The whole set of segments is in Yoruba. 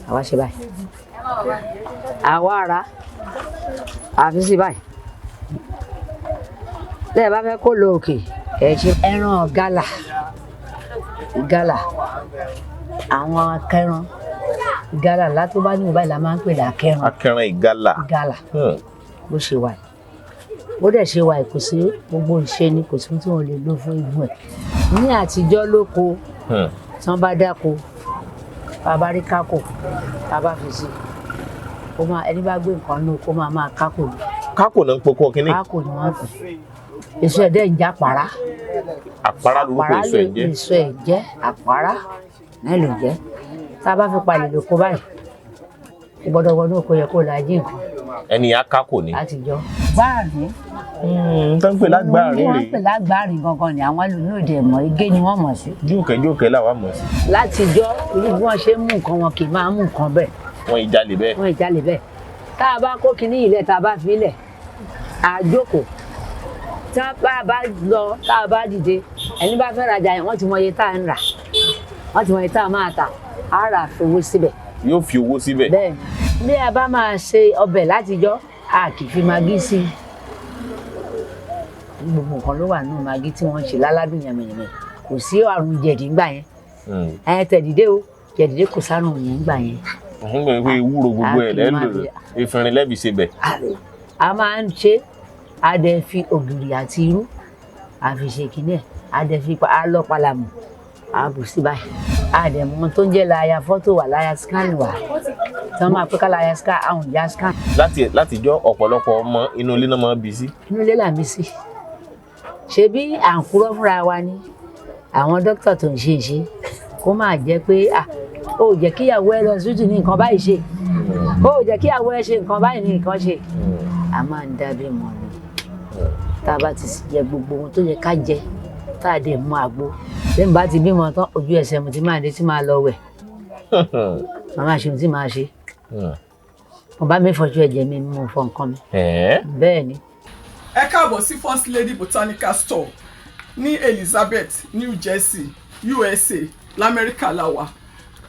àwa ṣe báyìí àwa ara àfi sí báyìí lẹ́ẹ̀ bá fẹ́ kó lọ òkè ẹ̀ ṣe ẹran gálà àwọn akẹran gálà látó bá ní ìbáyìí la máa ń pè ní akẹran ìgálà bó ṣe wà bó dẹ̀ ṣe wà kò sí gbogbo ìṣe ni kò sí tí wọ́n lè lò fún igun ẹ̀ ní àtijọ́ lóko tí wọ́n bá dáko bàbá rí kákò bàbá fi sí kó máa ẹni bá gbé nǹkan náà kó máa kákò ní. kákò náà ń pokó kínní. kákò ni wọ́n pè èso ẹ̀dẹ̀ ń jẹ́ àpárá. àpárá lórúkọ èso ẹ̀ jẹ́. èso ẹ̀ jẹ́ àpárá náà ló jẹ́ tá a bá fi palẹ̀ lóko báyìí gbọ́dọ̀ wọnú oko yẹ kó la jí nǹkan. ẹnìyàn kákò ní. látijọ́ gbáàrín. tó ń pè lágbáàrín rèé. wọ́n pè lágbáàrín gangan ni àwọn ẹlòmíràn ẹ̀mọ́ igé ni wọ́n mọ̀ sí. jókèjókè làwọn mọ̀ sí. látijọ́ irú bí wọ́n ṣe ń mú nǹkan wọn kì í máa mú nǹkan bẹ́ẹ̀. wọ́n ìjàlè bẹ́ẹ̀. wọ́n ìjàlè bẹ́ẹ̀ tá a bá kó kinní ilẹ̀ tá a bá fi ilẹ̀ àjókòó tá a bá lọ tá a bá dìde ẹni bá fẹ́ rajà yẹn wọ́n ti mọ iye tá a ń rà wọ́n ti mọ iye tá a máa tà á rà fowó síbẹ̀. yóò fi owó síbẹ̀. bẹ́ẹ̀ bí a bá máa ṣe ọbẹ̀ látijọ́ a kì í fi magí sí i gbogbo nǹkan ló wà nínú magí tí wọ́n ń ṣe láládùn yàmẹ̀yàmẹ̀ kò sí àrùn jẹ̀dí ńgbà yẹn ẹ̀ tẹ̀dídé o jẹ̀dídé kò sárùn yẹn ńgbà yẹn. ń gbọ́n pé ewúro gbogbo ẹ̀ lẹ́nu ìfìnrin lẹ́bi ṣe bẹ̀. a máa ń ṣe a dẹ̀ fi ògìrì àti irú a fi ṣe kínní ẹ̀ a dẹ̀ fi alọ́pàlàmù a bù sí báyìí a dẹ̀ mọ tó ń jẹ́ láyà fọ́tò wà láyà scan wà tí wọ́n máa pẹ́ ká láyà scan àwọn ìyá scan. látijọ́ ọ̀pọ̀lọpọ̀ ọmọ inú ilé náà máa bí sí. inú ilé là ń bí sí ṣebí à ń kúrò fúnra wa ni àwọn dókítà tó ń ṣe kó máa jẹ́ pé ó jẹ́ kíyàwó ẹ lọ sójú ní nǹkan báyìí ṣe ó jẹ́ kíyàwó ẹ ṣe nǹkan báyìí ní nǹkan ṣe a máa ń dábẹ́ mọ́ ni tá a bá ti jẹ gbogbo ohun tó yẹ ká jẹ tá a dẹ̀ mú àgbo lẹ́yìn bá ti bímọ tán ojú ẹsẹ̀ mo ti máa dé tí máa lọ wẹ̀ màmá ṣe ohun tí màá ṣe mo bá mi fọjú ẹ̀jẹ̀ mi mo fọ nǹkan mi bẹ́ẹ̀ ni. ẹ káàbọ̀ sí First Lady Botanical Store ní Elizabeth, New Jersey, USA lamẹ́ríkà la wà.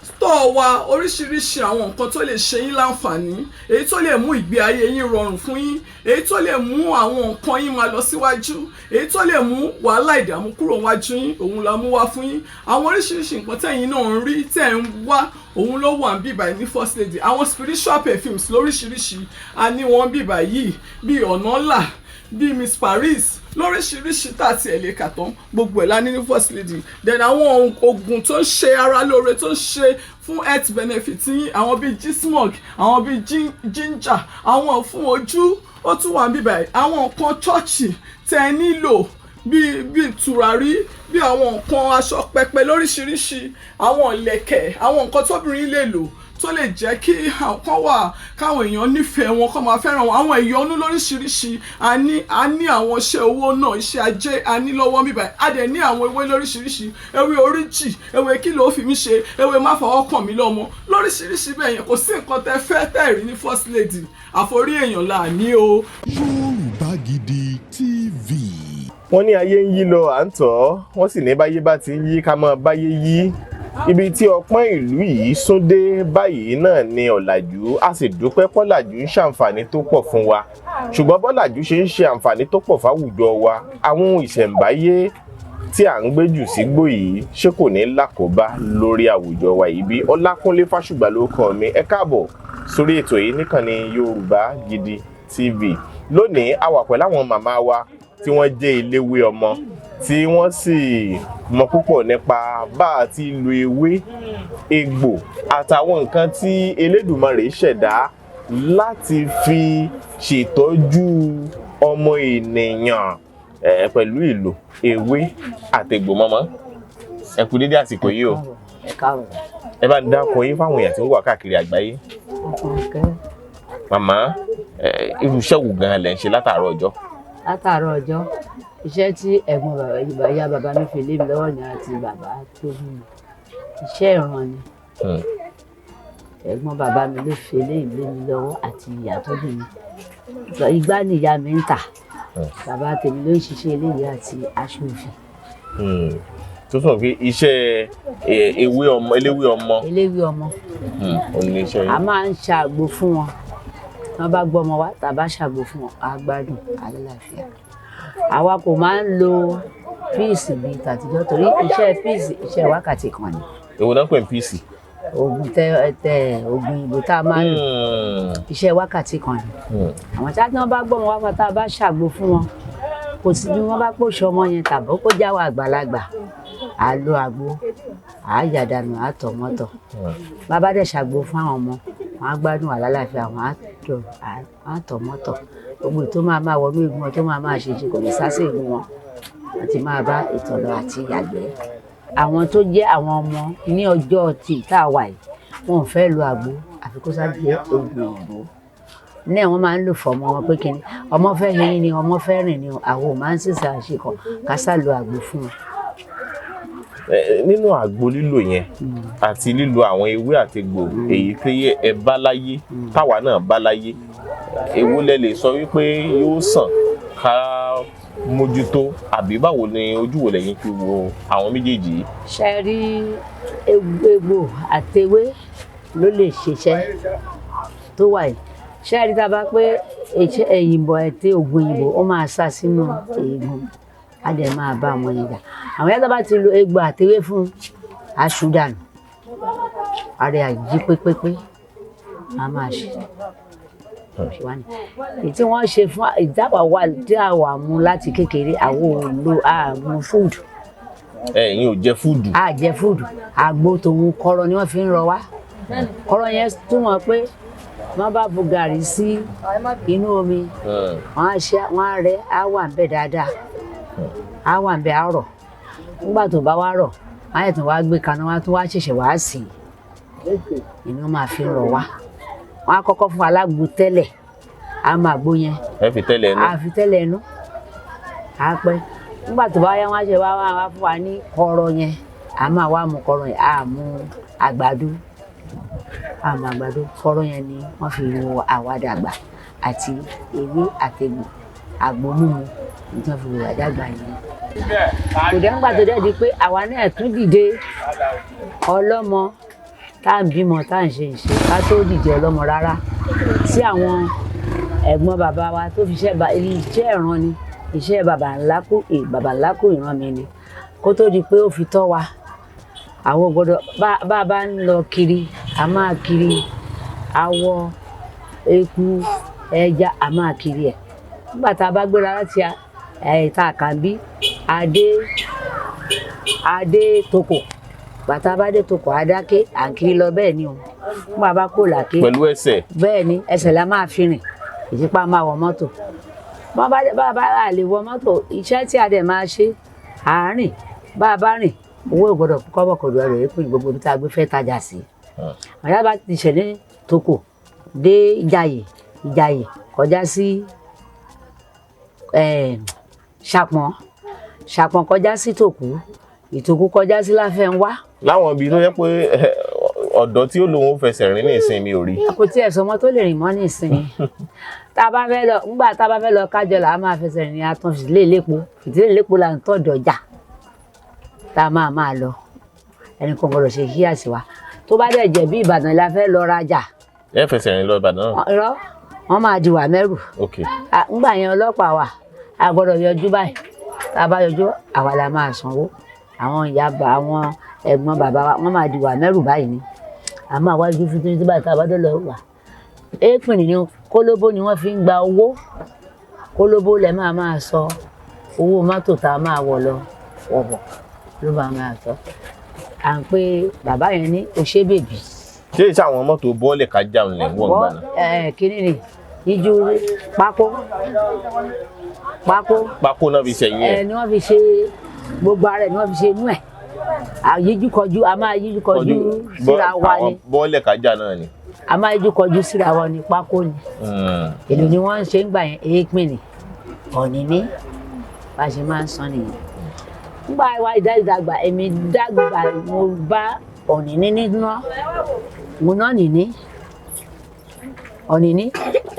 Store wa oríṣiríṣi àwọn nǹkan tó lè ṣe yín láǹfààní, èyí tó lè mú ìgbé ayé yín rọrùn fún yín, èyí tó lè mú àwọn nǹkan yín máa lọ síwájú, èyí tó lè mú wàhálà ìdààmú kúrò wájú yín, òun la mú wá fún yín. Àwọn oríṣiríṣi nǹkan tẹ̀yin náà ń rí tẹ̀ ń wá òun ló wà ń bíbà ní First Lady. Àwọn spiritual perfumes lóríṣiríṣi a ní wọn bíbà yìí bíi ọ̀nàlà bíi Miss Paris lóríṣiríṣi tá a ti ẹ̀ lè kà tán gbogbo ẹ̀ la ní First Lady. Then àwọn oògùn tó ń ṣe ara lóore tó ń ṣe fún health benefit yín, àwọn bíi gismog, àwọn bíi ginger, àwọn fún ojú ó tún wà bíbà yìí. Àwọn nǹkan chọ́ọ̀chì tẹ́ nílò bíi tùràrí, bíi àwọn nǹkan aṣọ pẹpẹ lóríṣiríṣi, àwọn ìlẹ̀kẹ̀, àwọn nǹkan tóbìnrin lè lò tó lè jẹ́ kí àwọn wà káwọn èèyàn nífẹ̀ẹ́ wọn kó máa fẹ́ràn wọn. Àwọn ìyọnú lóríṣiríṣi a ní àwọn iṣẹ́ owó náà, iṣẹ́ ajé a ní lọ́wọ́ mi báyìí. A dẹ̀ ní àwọn ewé lóríṣiríṣi, ewé oríjì, ewé kí ló fi mí ṣe, ewé má fọwọ́ kàn mí lọ́mọ lóríṣiríṣi bẹ́ẹ̀ yẹn. Kò sí nǹkan tẹ́ fẹ́ tẹ́ rí ní First Lady àforí èèyàn là ní o. Yoruba Gidi TV. wọ́n ní ayé ń yí lọ à ń tọ́ wọ́n sì ní báyé bá ti ń yí ká máa báyé yí. Ibi tí ọpọ́n ìlú yìí sún dé báyìí náà ni ọ̀làjú, a sì dúpẹ́ pọ́làjú ń ṣàǹfààní tó pọ̀ fún wa. Ṣùgbọ́n bọ́làjú ṣe ń ṣe àǹfààní tó pọ̀ fáwùjọ wa, àwọn ohun ìṣẹ̀ǹbáyé tí à ń gbé jù sígbó yìí ṣé kò ní lákòóbá lórí àwùjọ wa yìí bí? Ọlákúnlé Fásùgbà ló kọ mi. Ẹ káàbọ̀ sórí ètò yìí níkànnì Yorùbá Gidi TV. Lónìí a wà pẹ̀lú àwọn màmá wa tí wọ́n jẹ́ eléwé ọmọ tí wọ́n sì mọ̀ púpọ̀ nípa bá a ti lo ewé, egbò àtàwọn nǹkan tí Elédùmarè ṣẹ̀dá láti fi ṣètọ́jú ọmọ ènìyàn pẹ̀lú ìlò ewé àtẹ̀gbò mọ́mọ́. Ẹ kú dédé àsìkò yìí o. Ẹ bá ń dákọ yín fáwọn èèyàn tí ń wà káàkiri àgbáyé. Màmá, irú iṣẹ́ wo gan-an lẹ̀ ń ṣe látàárọ̀ ọjọ́? Látàárọ̀ ọjọ́ iṣẹ́ tí ẹ̀gbọ́n ìyá bàbá mi fi lé mi lọ́wọ́ ni àti bàbá tó bí mi. Iṣẹ́ ìran ni. Ẹ̀gbọ́n bàbá mi ló fi lé mi lọ́wọ́ àti ìyá tó bí mi. Igbá ni ìyá mi ń tà. Bàbá tèmi ló ń ṣiṣẹ́ eléyìí àti aṣọ òfì. tó sọ pé iṣẹ́ eléwé ọmọ eléwé ọmọ òun ní iṣẹ́ a máa ń ṣàgbo fún wọn tí wọ́n bá gbọ́ ọmọ wa tàbá ṣàgbo fún wọn á gbádùn àlàáfíà àwa kò máa ń lo píìsì bíi tàtijọ́ torí iṣẹ́ píìsì iṣẹ́ wákàtí kan ni. èwo náà pè ní píìsì. oògùn oògùn ìbò tá a máa ń lò iṣẹ́ wákàtí kan ni. àwọn tí wọ́n bá gbọ́ ọmọ wa tá a bá ṣàgbo fún wọn kò sí bí wọ́n bá pòṣọ ọmọ yẹn tàbí kó jáwọ́ àgbàlagbà à lo àgbo à yàdànù à tọ̀ mọ́tọ̀ bàbá dẹ̀ ṣàgbo fún àwọn ọmọ wọn á gbádùn àlàáfíà wọn á tọ̀ mọ́tọ̀ gbogbo tó máa wọnú egun wọn tó máa ṣe kò ní sásè egun wọn wọn ti máa bá ìtọ̀nà àti ìyàgbẹ́ àwọn tó jẹ́ àwọn ọmọ ní ọjọ́ tí tá a wà yìí wọn ò fẹ́ lo àgbo àfi kó sá jẹ́ oògùn òyìnbó náà wọ́n máa ń lò fọmọ wọn pé kíni ọmọ fẹ́ yẹn ni ọmọ fẹ́ rìn ni àwọn ò máa ń sísè àṣekọ ká sá lo àgbo fún wọn. nínú àgbo lílò yẹn àti lílo àwọn ewé àtegbò èyí tí ẹ bá láyé táwa náà bá láyé èwo lẹ lè sọ wípé yóò sàn ká mójútó àbí báwo ni ojú wo lẹ́yìn fi wo àwọn méjèèjì yìí. ṣe rí egbò àtewé ló lè ṣiṣẹ́ tó wà yìí ṣe rí tá a bá pé èyìnbó àti ògùn òyìnbó ó máa sá sínú eegun á dẹ̀ máa bá àwọn yẹn jà àwọn yàtọ̀ bá ti lo egbò àtewé fún aṣùdànù àrẹ àjí pépépé a máa ṣe èyí tí wọ́n ṣe fún ìdáwà wà tí àwa mú láti kékeré àwọn ò lo àmú fúdù. ẹ̀yin ò jẹ fúdù. a jẹ fúdù àgbo tòun kọrọ ni wọ́n fi ń rọ wá kọrọ yẹn túmọ̀ pé wọ́n bá bu gàrí sí inú omi wọ́n á rẹ́ á wà ń bẹ̀ dáadáa á wà ń bẹ̀ á rọ̀ nígbà tó bá wá rọ̀ wọ́n á yẹ̀ tó wá gbé kaná wọ́n á tún wá ṣẹ̀ṣẹ̀ wá sí i inú máa fi ń rọ wá wọ́n á kọ́kọ́ fún alágbo tẹ́lẹ̀ á máa gbó yẹn ẹ fi tẹ́lẹ̀ ẹnu á fi tẹ́lẹ̀ ẹnu á pẹ́ nígbà tó bá yá wọ́n á ṣe wá fún wa ní kọ́rọ́ yẹn á máa wá mu kọ́rọ́ yẹn á mú àgbàdo kọ́rọ́ yẹn ni wọ́n fi wo àwàdàgbà àti ewé àtegbò àgbo mímu ní wọ́n fi wo àdàgbà yẹn kò dé ńgbà tó dé di pé àwa náà tún dìde ọlọ́mọ tá à ń bímọ tá à ń ṣe ìṣe ká tó dìde ọlọ́mọ rárá sí àwọn ẹ̀gbọ́n bàbá wa tó fi iṣẹ́ ìran ni iṣẹ́ bàbá ńlá kù ìran mi ni kó tó di pé ó fi tọ́ wa àwọn gbọ́dọ̀ bá a bá ń lọ kiri a máa kiri awọ eku ẹja a máa kiri ẹ̀ nígbà tá a bá gbéra láti ìta àkànbí adé toko bàtà bá dé toko adáké à ń kiri lọ bẹ́ẹ̀ ni o nígbà bá kó làké pẹ̀lú ẹsẹ̀ bẹ́ẹ̀ ni ẹsẹ̀ la máa fi rìn ìṣípá máa wọ mọ́tò bá a lè wọ mọ́tò iṣẹ́ tí a dẹ̀ máa ṣe àárín bá a bá rìn owó ìgbọ́dọ̀ kọ́bọ̀kọ̀dọ̀ rẹ̀ pín gbogbo ibi tá a gbé fẹ́ tajà sí àyà bá ti ṣẹ̀ ní toko dé ìjàyè kọjá sí ṣàpọ̀n kọjá sí tòkú ìtòkú kọjá sí láfẹnwá. láwọn ibi tó yẹ pé ọ̀dọ́ tí ó lóun ó fẹsẹ̀ rìn ní ìsinmi ò rí. kò tiẹ̀ sọmọ tó lè rìn mọ́ ní ìsinmi tá a bá fẹ́ lọ kájọ là á máa fẹsẹ̀ rìn àtàn fìdílé lépo là ń tọ́jọ jà tá a máa lọ ẹnì kan gbọdọ̀ ṣe kíyà sí wa tó bá dẹ̀ jẹ́ bí Ìbàdàn la fẹ́ lọ rajà. ẹ fẹsẹ̀ rìn lọ Ìbàdàn náà. irọ́ wọ́n máa di wà mẹ́rù. ńgbà yẹn ọlọ́pàá wà a gbọ́dọ̀ yọjú báyìí tá a bá yọjú àwa la máa sanwó àwọn ìyàbá àwọn ẹ̀gbọ́n bàbá wa wọ́n máa di wà mẹ́rù báyìí ni a máa wá ibi fún tí báyìí tá a bá dé lọ wà èèpìn ni kólóbó ni wọ́n fi ń gba owó kólóbó lẹ máa sọ owó mọ́tò tá a máa wọ̀ lọ wọ̀bọ̀ ló bá máa sọ à ń pé bàbá yẹn ní òṣè bèbí. ṣé ìṣe àwọn mọ́tò bọ́ọ̀lì kájà ń lẹ̀ wọ́n gbà náà. kíní ni ijú pákó náà fi ṣẹ̀yìn ẹ̀. ni wọ́n fi ṣe gbogbo ara ẹ̀ ni wọ́n fi ṣe inú ẹ̀ àyíjúkọjú a máa yíjúkọjú síra wa ni. bọ́ọ̀lì kájà náà ni. a máa yíjúkọjú síra wa ni pákó ni. èlò ni wọ́n ń ṣe ń gbà yẹn èèpìn ni ọ̀nì ní bá a ṣe máa ń san nìyẹn. nígbà wa ìdàgbà èmi dàgbà mo bá ọ̀nì ní nínú mo náà nìní ọ̀nì ní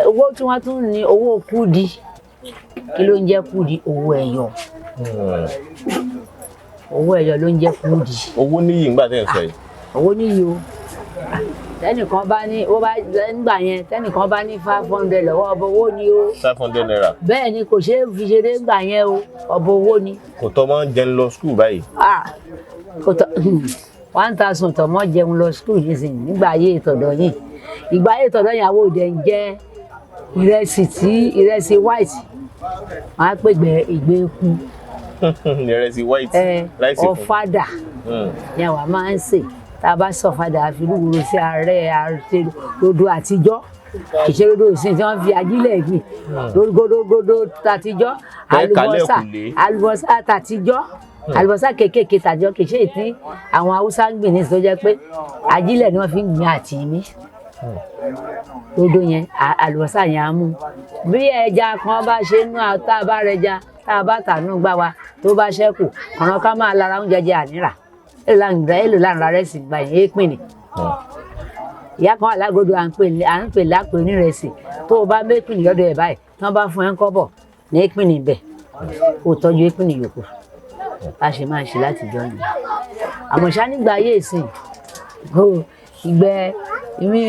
owó tí wọ́n tún ní owó kúdi kí ló ń jẹ́ kúdi owó ẹ̀yọ̀ owó ẹyọ ló ń jẹ́ kúndì. owó níyì ńgbà tẹ́ ń sọ yìí. owó níyì o tẹnìkan bá ní ó bá nígbà yẹn tẹnìkan bá ní 500 lọ́wọ́ ọbọ owó ni o. 500 naira. bẹ́ẹ̀ ni kò ṣeé fi ṣeré nígbà yẹn o ọbọ owó ni. kò tọ́ mọ́ jẹun lọ skul báyìí. kò tọ́ 1000 tọ́ mọ́ jẹun lọ skul nísìnyí nígbà ayé ìtọ̀dọ̀ yìí ìgbà ayé ìtọ̀dọ̀ yìí àwọn òde ń jẹ ìrẹsì white wọn á pè ìgbé eku. ìrẹsì white láìsí fún ọ̀fadà ni àwa máa ń sè tá a bá sọ̀fadà àfi lúwúrú sí ààrẹ rodo àtijọ́ ìṣerodo ìsìn tí wọ́n fi ajílẹ̀ gbìn lórígódógódó tàtijọ́ àlùbọ́sà tàtijọ́ àlùbọ́sà kéékèèké tàtijọ́ kì í ṣe ìtí àwọn haúsá ń gbìn ní ìsìn tó jẹ́ pé ajílẹ̀ ni wọ́n fi ń gbìn àti ìmí rodo yẹn àlùbọ́sà yẹn á mú bí ẹja kan bá ṣe nú tá a bá rẹja tá a bá tà nú gbá wa tó bá ṣẹ́kù ọ̀ràn ká máa lára oúnjẹ jẹ ànírà èlò láǹra rẹ̀ sì gbà yẹn èèpìn ni ìyá kan alágodo à ń pè lápè onírẹsì tó o bá mépìn lọ́dọ̀ ẹ̀ báyìí tí wọ́n bá fún ẹ ń kọ́bọ̀ ní èèpìn níbẹ̀ kó o tọ́jú èèpìn yòókù bá ṣe máa ń ṣe láti jọ nìyẹn àmọ́ ṣá nígbà ayé ìsìn ìgbẹ́ ìmí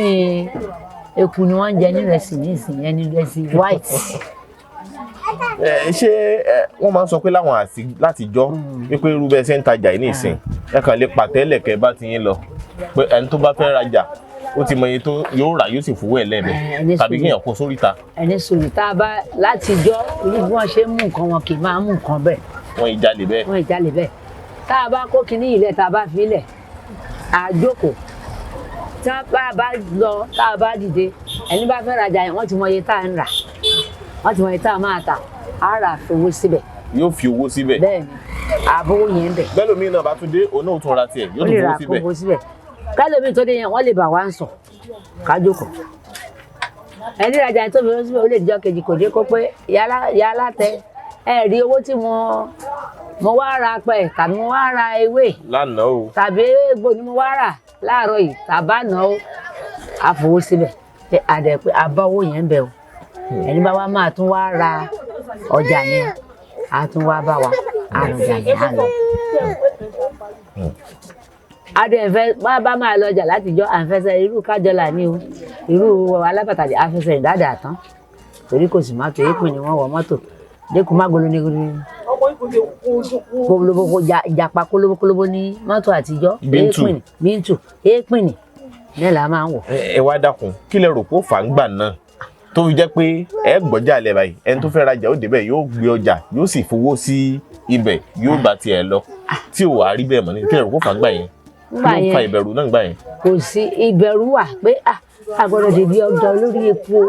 eku ni wọ́n ń jẹ nírẹsì ní ìsìn yẹn nírẹsì white. ṣé wọ́n máa ń sọ pé láwọn látijọ́ wípé irú bẹ́ẹ̀ ṣe ń tajà yìí nísìn ẹ kàn lè pàtẹ́lẹ̀ kẹ́ bá ti yín lọ pé ẹni tó bá fẹ́ rajà ó ti mọ iye tó yóò rà yóò sì fowó ẹ̀ lẹ́ẹ̀mẹ́ tàbí kéèyàn kó sóríta. ẹni sòrí tá a bá látijọ́ irú bí wọ́n ṣe ń mú nǹkan wọn kì í máa mú nǹkan bẹ́ẹ̀. wọ́n ìjalè bẹ́ẹ̀. wọ́n ìjalè bẹ́ẹ̀ tá a bá kó kinní ilẹ̀ tá a bá fi ilẹ̀ àjókòó tá a bá lọ tá a bá dìde ẹni bá fẹ́ rajà yẹn wọ́n ti mọ iye tá a ń rà wọ́n ti mọ iye tá a máa tà á rà fowó síbẹ̀. yóò fi owó síbẹ̀. bẹ́ẹ̀ni àbówó yẹn ń bẹ̀. bẹ́lómi náà bá tún dé òun náà tún ra tiẹ̀ yóò tún fowó síbẹ̀. kálómi tó dé yẹn wọ́n lè bà wá ń sọ kájókòó. ẹni rajà tó fi owó síbẹ̀ ó lè jọ kejì kò dé kó pé yálà tẹ ẹ rí owó tí mo wá ra pẹ̀ tàbí mo wá ra ewé. lánàá o. tàbí egbò ni mo wá rà láàárọ̀ yìí tàbá náà ó àfowó síbẹ̀ àdẹ̀pẹ́ àbáwó yẹn ń bẹ̀ o ẹni bá wá máa tún wá ra ọjà yẹn á tún wá bá wa àròjà yẹn á lọ. adẹ̀fẹ́ bá máa lọ ọjà látijọ́ àǹfẹsẹ̀ irú kájọlà ní o irú alábàtàdé àfẹsẹ̀ ìdádà tán torí kò sì má tó èèpìn ni wọ́n wọ mọ́tò dẹ́kun má gbolo ní kólóbó jàpá kólóbó ní mọ́tò àtijọ́ èèpìn ni ní là máa ń wọ̀. ẹ wá dákun kí lẹ rò pé ó fà ń gbà náà tó fi jẹ́ pé ẹ gbọ́jà lẹ̀ báyìí ẹni tó fẹ́ rajà ó débẹ̀ yóò gbé ọjà yóò sì fowó sí ibẹ̀ yóò bá tiẹ̀ lọ tí ò wá rí bẹ́ẹ̀ mọ́ ní kí lẹ rò pé ó fà ń gbà yẹn kí ló fa ìbẹ̀rù náà gbà yẹn. kò sí ìbẹ̀rù wà pé a gbọ́dọ̀ débi ọjà olórí epo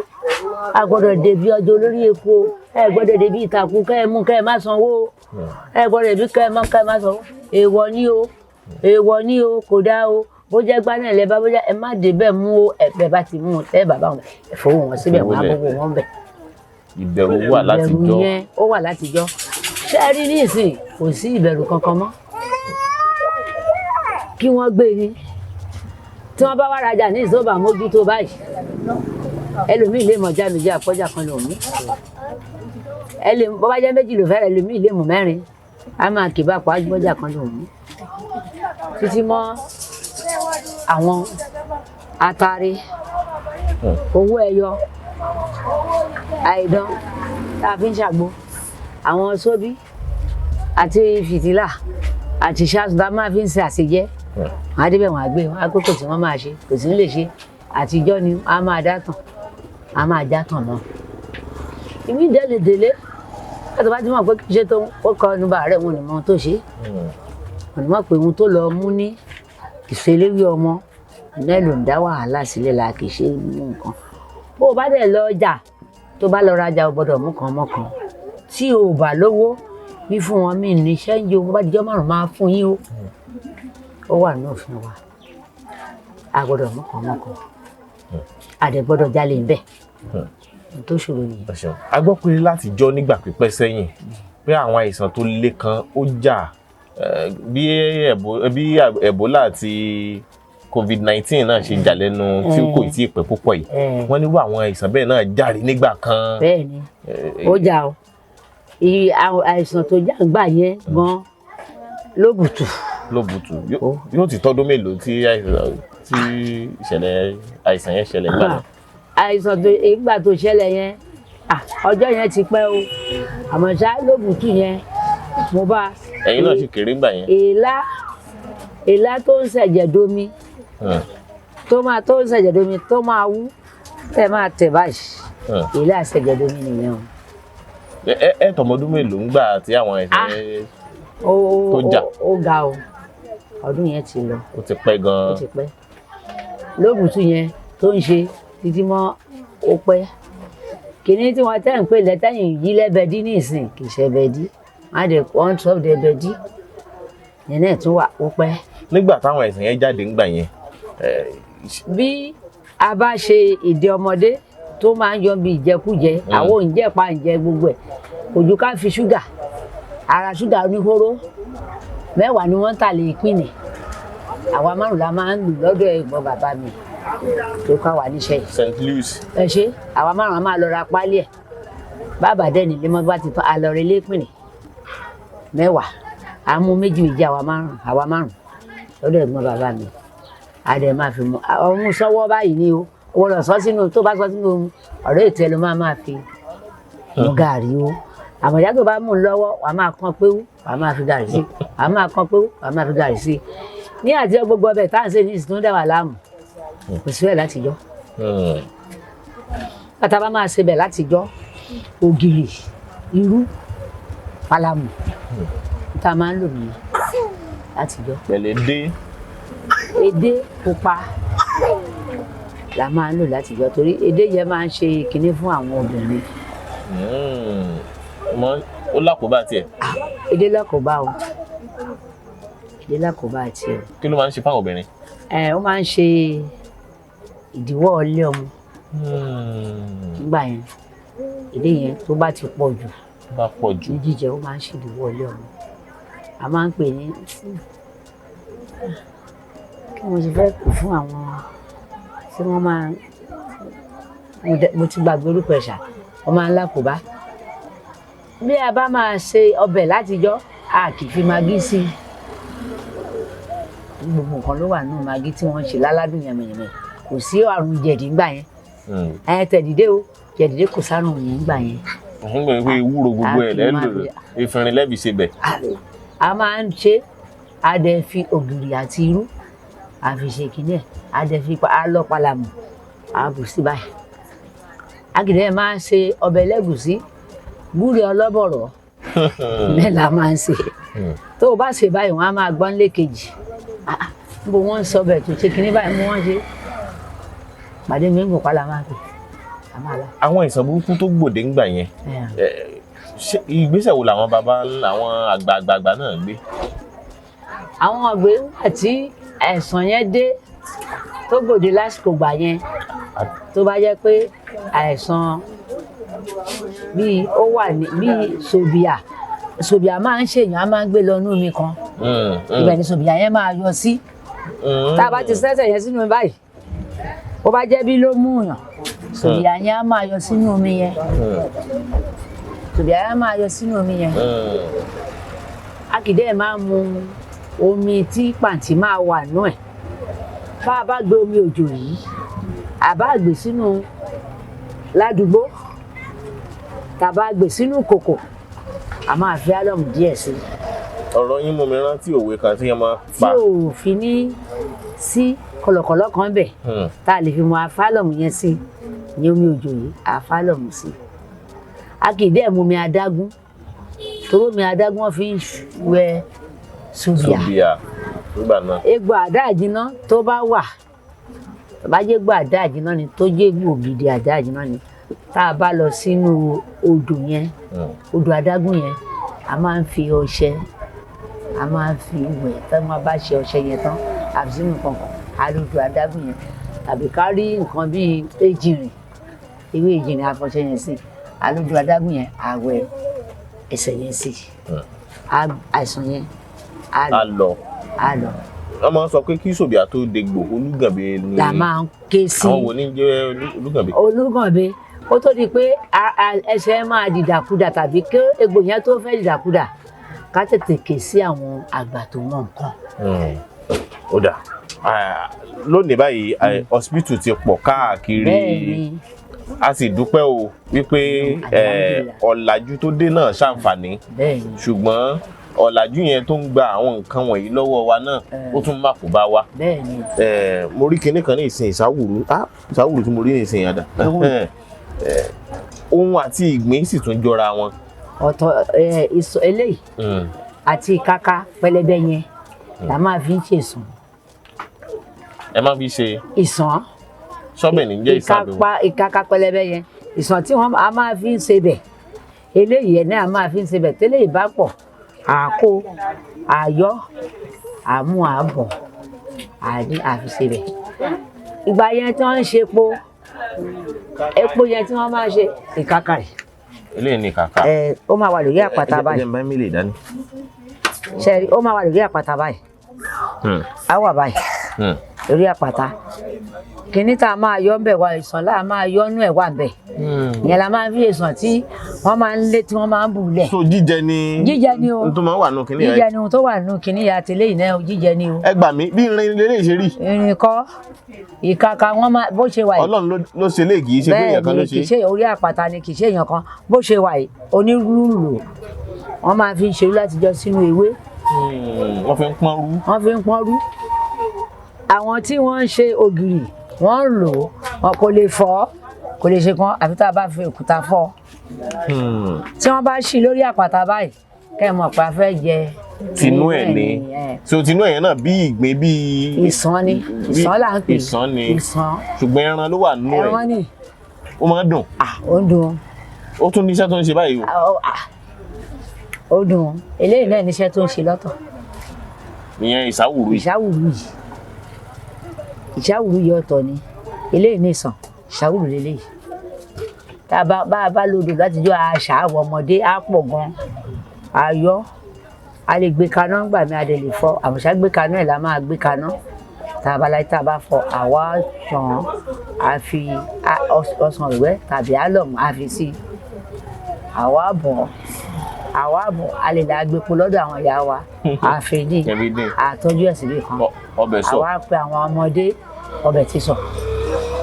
a gbọ́dọ̀ débi ọjà olórí epo ẹ gbọ́dọ̀ débi ìtàkùn kẹ́ ẹ mú kẹ́ ẹ má sanwó ẹ gbọ́dọ̀ débi kẹ́ ẹ má sanwó èèwọ̀ ni o kò dá o bó jẹ́ gbánà ilẹ̀ bá bójá ẹ má débẹ̀ mú ẹ̀bẹ̀ bá ti mú ẹ bàbá wọn ẹ fowó wọn síbẹ̀ wọn á gbogbo wọn bẹ̀. ìbẹ̀rù wà látijọ́. ìbẹ̀rù yẹn ó wà látijọ́ ṣé ẹ rí nísìn kò sí ìbẹ̀rù kankan mọ́ kí wọ́n gbé ni tí wọ́n bá wá rajà ní ìsọ́bà mójútó báyìí ẹlòmíì lè mọ̀ jáde jẹ́ àpọ́jà kan lòun ní bó bá jẹ́ méjì ló fẹ́rẹ̀ ẹlòmíì lè mú mẹ́rin á máa kì bá àpọ́jà kan lòun ní títí mọ́ àwọn atare owó ẹyọ àìdán tá a fi ń ṣàgbo àwọn sóbí àti fìtílà àti ṣáàtúndà máa fi ń ṣe àṣejẹ wọn á débẹ̀ wọn á gbé wọn á pé kò tí wọ́n máa ṣe kò sí lè ṣe àtijọ́ ni a máa dátàn a máa játàn mọ́ ìmí ìdẹ́lẹ̀ délé láti bá ti mọ̀ pé kì í ṣe tó ó kọ́ ọ́nù bá rẹ̀ wọn ò ní mọ ohun tó ṣe wọn ní mọ̀ pé ohun tó lọ mú ní ìṣeléwé ọmọ náà ló ń dá wàhálà sílẹ̀ la kì í ṣe mú nǹkan bó o bá dẹ̀ lọ ọjà tó bá lọ rajà o gbọ́dọ̀ mú kan mọ́kan tí o bá lówó bí fún wọn mí ní ṣẹ́ńjì owó bá dijọ́ márùn-ún máa fún yín o ó wà ní òfin wa a gbọ́dọ̀ mú kan mọ́kan a dẹ̀ gbọ́dọ̀ jalè ń bẹ̀ tó ṣòro nìyẹn. a gbọ́ pé látijọ́ nígbà pípẹ́ sẹ́yìn pé àwọn àìsàn tó le kan ó jà bí Ebola àti COVID-19 náà ṣe jà lẹ́nu tí kò tí ì pẹ́ púpọ̀ yìí wọ́n nírú àwọn àìsàn bẹ́ẹ̀ náà jàre nígbà kan. bẹ́ẹ̀ni ó jà o àìsàn tó jà ń gbà yẹn gan lóbùtù. lóbùtù yóò ti tọ́dún mélòó tí ìṣẹ̀lẹ̀ àìsàn yẹn ṣẹlẹ̀ nígbà náà. àìsàn tó ìgbà tó ṣẹlẹ̀ yẹn ọjọ́ yẹn ti pẹ́ o àmọ́ ṣá lóbùtù yẹn mo bá. ẹ̀yin náà sì kéré ńgbà yẹn. èélá tó ń ṣẹ̀jẹ̀ domi tó ń ṣẹ̀jẹ̀ domi tó máa wú tẹ́ máa tẹ̀ báyìí èélá ṣẹ̀jẹ̀ domi nìyẹn o. ẹ tọmọdún mélòó ń gbà tí àwọn ẹ̀sìn tó jà. ó ga o ọdún yẹn ti lọ. ó ti pẹ́ gan-an. ó ti pẹ́ lóbùtù yẹn tó ń ṣe títí mọ́ ó pẹ́ kìíní tí wọ́n tẹ́ ń pè lẹ́tẹ̀yìn yí lẹ́bẹ̀dí nísìn kì í ṣe bẹ̀dí wọ́n tọ́ de bẹ̀dí yẹn náà tún wà ó pẹ́. nígbà táwọn ẹ̀sìn yẹn jáde ńgbà yẹn. bí a bá ṣe ìdè ọmọdé tó máa ń yọ bí ìjẹkújẹ àwọn òǹjẹpa ǹjẹ gbogbo ẹ̀ ojú ká fi ṣúgà ara ṣúgà oníhóró 10 ni wọ́n ń tà lè pínì àwa 5 la máa ń lù lọ́dọ̀ ẹ̀gbọ́n bàbá mi tó ká wà níṣẹ́ yìí. St. Louis. ẹ ṣe àwa 5 máa lọ ra pálí ẹ̀ bàbá dẹ́ni lé mọ́ bá ti tán àlọ́rẹ́ lépìnì 10 àmú méjì àwa 5 lọ́dọ̀ ẹ̀gbọ́n bàbá mi àdẹ̀ máa fi mú ọmú sọ́wọ́ báyìí ni o owó lọ sọ sínú tó bá sọ sínú omi ọ̀rẹ́ ìtẹ́ ló máa fi mú gàrí o àmọ̀já tó bá mú un lọ́wọ́ wà á máa kán péwú wà á máa fi gàrí sí wà á máa kán péwú wà á máa fi gàrí sí ní àti gbogbo ọbẹ̀ tá à ń ṣe ní ìsìn tó ń dà wà láàmú kò sí bẹ́ẹ̀ látijọ́ bàtà bá máa ṣe bẹ́ẹ̀ látijọ́ ògìrì irú pálámù tá a máa ń lò nìyẹn látijọ́. pẹ̀lẹ́ edé pupa la máa ń lò látijọ́ torí edé yẹn máa ń ṣe kinní fún àwọn obìnrin. ó lákòóbá tiẹ̀. edé lákòóbá o edé lákòóbá tiẹ̀. kí ló máa ń ṣe fáwọn obìnrin. ó máa ń ṣe ìdíwọ́ ilé ọmọ nígbà yẹn edé yẹn tó bá ti pọ̀ jù ní jíjẹ ó máa ń ṣe ìdíwọ́ ilé ọmọ a máa ń pè ní kí mo ti fẹ́ kù fún àwọn tí wọ́n máa mo ti gbàgbé orúkọ ẹ̀ṣà wọ́n máa ń lákòóbá bí a bá máa ṣe ọbẹ̀ látijọ́ a kì í fi magí sí i gbogbo nǹkan ló wà nínú magí tí wọ́n ń ṣe láládùn yẹmẹyẹmẹ kò sí àrùn jẹ̀dí ńgbà yẹn tẹ̀dídé o jẹ̀dídé kò sárùn yẹn ńgbà yẹn. òun gbọ́dọ̀ pé ewúro gbogbo ẹ̀ lẹ́lò ìfìnrin lẹ́bi ṣe bẹ̀. a máa ń ṣe a dẹ̀ fi ògìrì àti irú a fi ṣe kínní ẹ̀ a dẹ̀ fi alọ́pàlámù a bù sí báyìí agídẹ́ máa ń ṣe ọbẹ̀ ẹlẹ́gùsí gúre ọlọ́bọ̀rọ̀ mẹ́la máa ń ṣe tó o bá ṣe báyìí wọ́n á máa gbọ́n lékejì bó wọ́n ń sọ ọbẹ̀ tó ṣe kínní báyìí mú wọ́n ṣe pàdé mi ń gùn pálá máa pè á máa la. àwọn àìsàn burúkú tó gbòde ńgbà yẹn ìgbésẹ̀ wo làwọn àwọn àgbààgbà náà gbé. àwọn ọ̀gbẹ́ àti àìsàn yẹn dé tó gbòde lásìkò gbà yẹn tó bá jẹ́ pé àìsàn bíi ó wà ní bíi sòbìà máa ń ṣèyàn á máa ń gbé lọ inú omi kan ibẹ̀ ni sòbìà yẹn máa yọ sí tá a bá ti sẹ́sẹ̀ yẹn sínú báyìí ó bá jẹ́ bí ló mú yàn sòbìà yẹn á máa yọ sínú omi yẹn sòbìà yẹn á máa yọ sínú omi yẹn akídẹ́ máa mu omi tí pàǹtí máa wà nú ẹ̀ bá a bá gbé omi òjò yìí àbá gbé sínú ládùúgbò tàbá gbé sínú kòkò a máa fi álọ̀mù díẹ̀ sí. ọ̀rọ̀ yín mú mi rántí òwe kan tí wọ́n máa pa. tí ò fi ní sí kọ̀lọ̀kọ̀lọ̀ kan bẹ̀ tá a lè fi mọ àfálọ̀mù yẹn sí ní omi òjò yìí àfálọ̀mù sí. a kì í dẹ́ mu omi adágún torí omi adágún wọ́n fi ń wẹ sòbìà nígbà náà. egbò àdá àjínà tó bá wà tó bá jẹ́ egbò àdá àjínà ni tó jẹ́ egbò ògidì àdá àjínà ni tá a bá lọ sínú odò yẹn odò adágún yẹn a máa ń fi ọṣẹ a máa ń fi wẹ̀ tí wọ́n bá ṣe ọṣẹ yẹn tán àfi sínú kankan alódò adágún yẹn tàbí ká rí nǹkan bíi ejìrìn ewé ejìrìn àfọṣẹ yẹn sí alódò adágún yẹn àwẹ̀ ẹsẹ̀ yẹn sí àìsàn yẹn á lọ. wọ́n máa ń sọ pé kí sòbìà tó dégbò olúgànbẹ ni la máa ń ké sí. àwọn wo ní jẹ́ olúgànbẹ. olúgànbẹ ó tó di pé ẹsẹ̀ máa dìdàkudà tàbí kí egbò yẹn tó fẹ́ dìdàkudà ká tètè ké sí àwọn àgbà tó mọ nǹkan. Ó dà lónìí báyìí hospital ti pọ̀ káàkiri a sì dúpẹ́ o wípé ọ̀làjú tó dé náà ṣàǹfààní ṣùgbọ́n ọ̀làjú yẹn tó ń gba àwọn nǹkan wọ̀nyí lọ́wọ́ wa náà ó tún má kó bá wa. Mo rí kinní kan ní ìsìn ìsáwùrú tí mo rí ní ìsìn yàdà ohun àti ìgbín sì tún jọra wọn. ọ̀tọ̀ eléyìí àti ìkaka pẹlẹbẹ yẹn la máa fi ń ṣe ìsàn. Ẹ máa fi ṣe ìsàn. Sọ́bẹ̀ ní jẹ́ ìsàn àbẹ̀wò. Ìkaka pẹlẹbẹ yẹn ìsàn tí a máa fi ń ṣe bẹ̀ eléyìí ẹ̀ náà máa fi ń ṣe bẹ̀ tẹ́lẹ̀ ìbá pọ̀ àkó àyọ́ àmú àbọ̀ àfi ṣe bẹ̀. Ìgbà yẹn tí wọ́n ń ṣe epo yẹn tí wọ́n máa ṣe ìkaka rẹ̀. Eléyìí ni ìkaka. Ó máa wà lórí àpáta báyìí. Ẹ jẹ́ mi lè dání. Ṣẹ́rí ó máa wà lórí àpáta báyìí. Á wà báyìí lórí àpáta. Kìíní tá a máa yọ ńbẹ̀ wá ìsàn láà máa yọ nú ẹ̀ wà ńbẹ̀. Ìyẹn la máa ń fi ìsàn tí wọ́n máa ń lé tí wọ́n máa ń bù lẹ̀. So jíjẹ ni o. Tó máa ń wà nù kìíní yẹn. Jíjẹ ni ohun tó wà nù kìíní yẹn àti eléyìí náà jíjẹ ni o. Ẹ gbà mí bí irin lélẹ́yìí ṣe rí. Irin kọ́ ìkaka wọn máa bó ṣe wà yìí. Ọlọ́run ló ṣe lé kìí ṣe pé èèyàn kan ló ṣe. Bẹ́ẹ̀ni kìí ṣe orí àpáta ni kìí ṣe èèyàn kan bó ṣe wà yìí onírúurú wọ́n máa fi ń ṣerú látijọ́ sínú ewé. Wọ́n fi ń pọ́n rú. Àwọn tí wọ́n ń ṣe ògìrì wọ́n ń lò wọn kò lè fọ́ kò lè ṣe kan àfi tá a bá fi òkúta fọ́. Tí wọ́n bá ṣí lórí àpáta báyìí kẹ́ ẹ mọ̀ pé a fẹ́ jẹ tinú ẹ̀ ni so tinú ẹ̀ yẹn náà bí ìgbín bí ìsàn ni ìsàn là ń pè ìsàn ni ṣùgbọ́n ẹran ló wà nínú ẹ̀ ẹran ni ó máa ń dùn. Ó ń dùn. Ó tún níṣẹ́ tó ń ṣe báyìí o. Ó dùn eléyìí náà níṣẹ́ tó ń ṣe lọ́tọ̀. Ìyẹn ìsáwùrú yìí ọ̀tọ̀ ni eléyìí ní ìsàn ìsáwùrú lélẹ́yìí. Tá a bá lodò látijọ́ àṣà àwọn ọmọdé á pọ̀ gan ayọ́ a lè gbé kaná ńgbà mi a lè fọ àmọ̀ṣá gbé kaná ẹ̀ la máa gbé kaná tá a bá láyé tá a bá fọ àwa ṣàn á fi ọsàn ìwẹ́ tàbí álọ̀mù á fi sí àwa bọ̀ a lè dá gbépo lọ́dọ̀ àwọn ìyá wa á fi dín àtọ́jú ẹ̀ síbì kan àwa pe àwọn ọmọdé ọbẹ̀ ti sọ.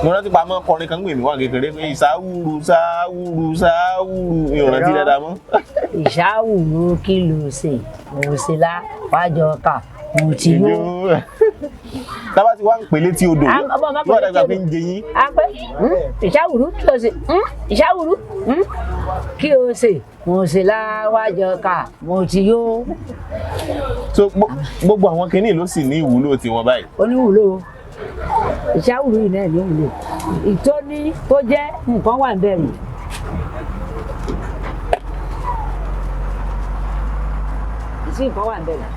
Mo rántí pa mọ́ kọrin kan gbèmí wà kékeré pé ìsáwùrú ìrántí dáadáa mọ́. Ìsáwùrú kí ló ṣe mo ṣe lá wájọ ká mo ti yó. Tábà tí wàá ń pèlé tí odò yóò dàgbà pé ń jẹ yín. Ìsáwùrú kí ló ṣe ìsáwùrú kí ló ṣe mo ṣe lá wájọ ká mo ti yó. So gbogbo àwọn kinní ló sì ní ìwúlò tiwọn báyìí. Ó ní ìwúlò ìsáwùrú yìí náà ní ìwúlò ìtóní tó jẹ́ nǹkan wà bẹ́ẹ̀ sí nǹkan wà bẹ́ẹ̀.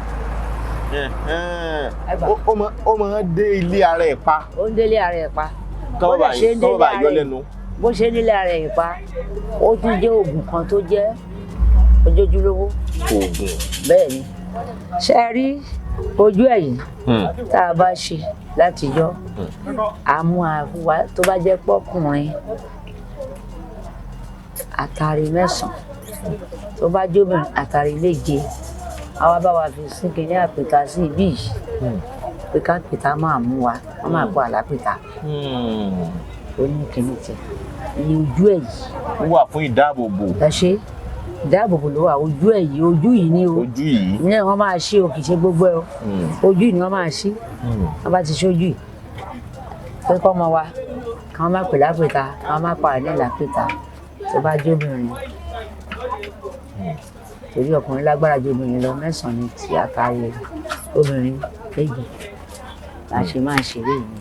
Ó máa ń dé ilé ara ẹ̀ pa. Ó ń délé ara ẹ̀ pa. Tọ́wọ́ bá yọ lẹ́nu. Bó ṣe nílé ara ẹ̀ pa ó tún jẹ́ oògùn kan tó jẹ́ ojoojúlówó. Oògùn. Bẹ́ẹ̀ ni ṣe rí ojú ẹ̀yìn tá a bá ṣe látijọ́ àmú àwa tó bá jẹ́ pọ́kùnrin àtàrí 9 tó bá jóbìnrin àtàrí 7 àwa bá wa fi sí kìíní àpèta sí ibí yìí pé ká pèta máa mú wa wọ́n máa kó àlápèta ó ní kìíní tẹ ní ojú ẹ̀ yìí. Ó wà fún ìdáàbòbò. Ẹ ṣe ìdáàbòbò ló wà ojú ẹ̀ yìí ojú yìí ni o. Ojú yìí. Ní wọ́n máa ṣí o kì í ṣe gbogbo ẹ o ojú yìí ni wọ́n máa ṣí wọ́n bá ti ṣojú yìí pé kọ́ ọmọ wa kí wọ́n má pè lápèta kí wọ́n má pa ní lápèta tó bá jóbìnrin torí ọkùnrin lágbára ju obìnrin lọ 9 ni tí àtàrí obìnrin 2 la ṣe máa ṣeré yìí.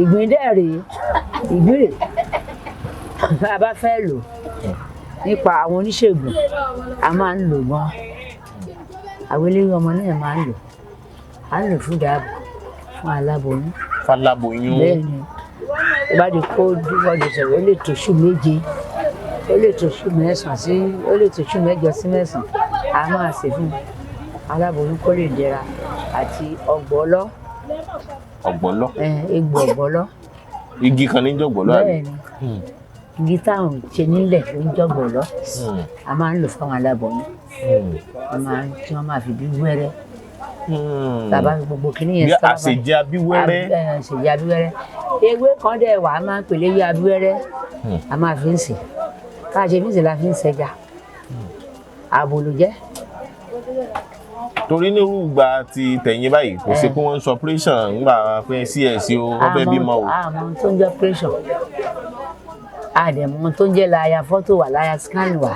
Ìgbín dẹ̀ rèé ìgbín bá a bá fẹ́ lò nípa àwọn oníṣègùn a máa ń lò gan àwọn eléyìí ọmọ náà máa ń lò à ń lò fún ìdáàbò fún aláboyún. Fáláboyún. Bẹ́ẹ̀ ni tó bá di kó dúró sọ̀rọ̀ ó lè tó oṣù 7 ó lè tó oṣù 9 sí ó lè tó oṣù 8 sí 9 a máa ṣe fún aláboyún kó lè dẹra àti ọ̀gbọ̀lọ́. Ọ̀gbọ̀lọ́. Egbò ọ̀gbọ̀lọ́. Igi kan ní jọ̀gbọ̀lọ́ àbí. Bẹ́ẹ̀ ni igi táwọn ṣe nílẹ̀ ló ń jọ̀gbọ̀ lọ a máa ń lò fún àwọn aláboyún tí wọ́n máa fi bí wẹ́rẹ́ bàbá gbogbo kìíní yẹn sọ́wọ́ àṣejẹ abíwẹ́rẹ́ àṣejẹ abíwẹ́rẹ́ ewé kan dẹ̀ wà á máa ń pèlè ewé abíwẹ́rẹ́ a máa fi ń sè ká ṣe fi ń sè la fi ń ṣẹja ààbò ló jẹ́. torí ní irúgbà ti tẹ̀yìn báyìí kò sí pé wọ́n ń sọ operation ńgbà pé cs o wọ́n fẹ́ bímọ o. àmọ́ tó ń jẹ́ operation àdẹ̀mọ́ tó ń jẹ́ láyà fọ́tò wà láyà scan wà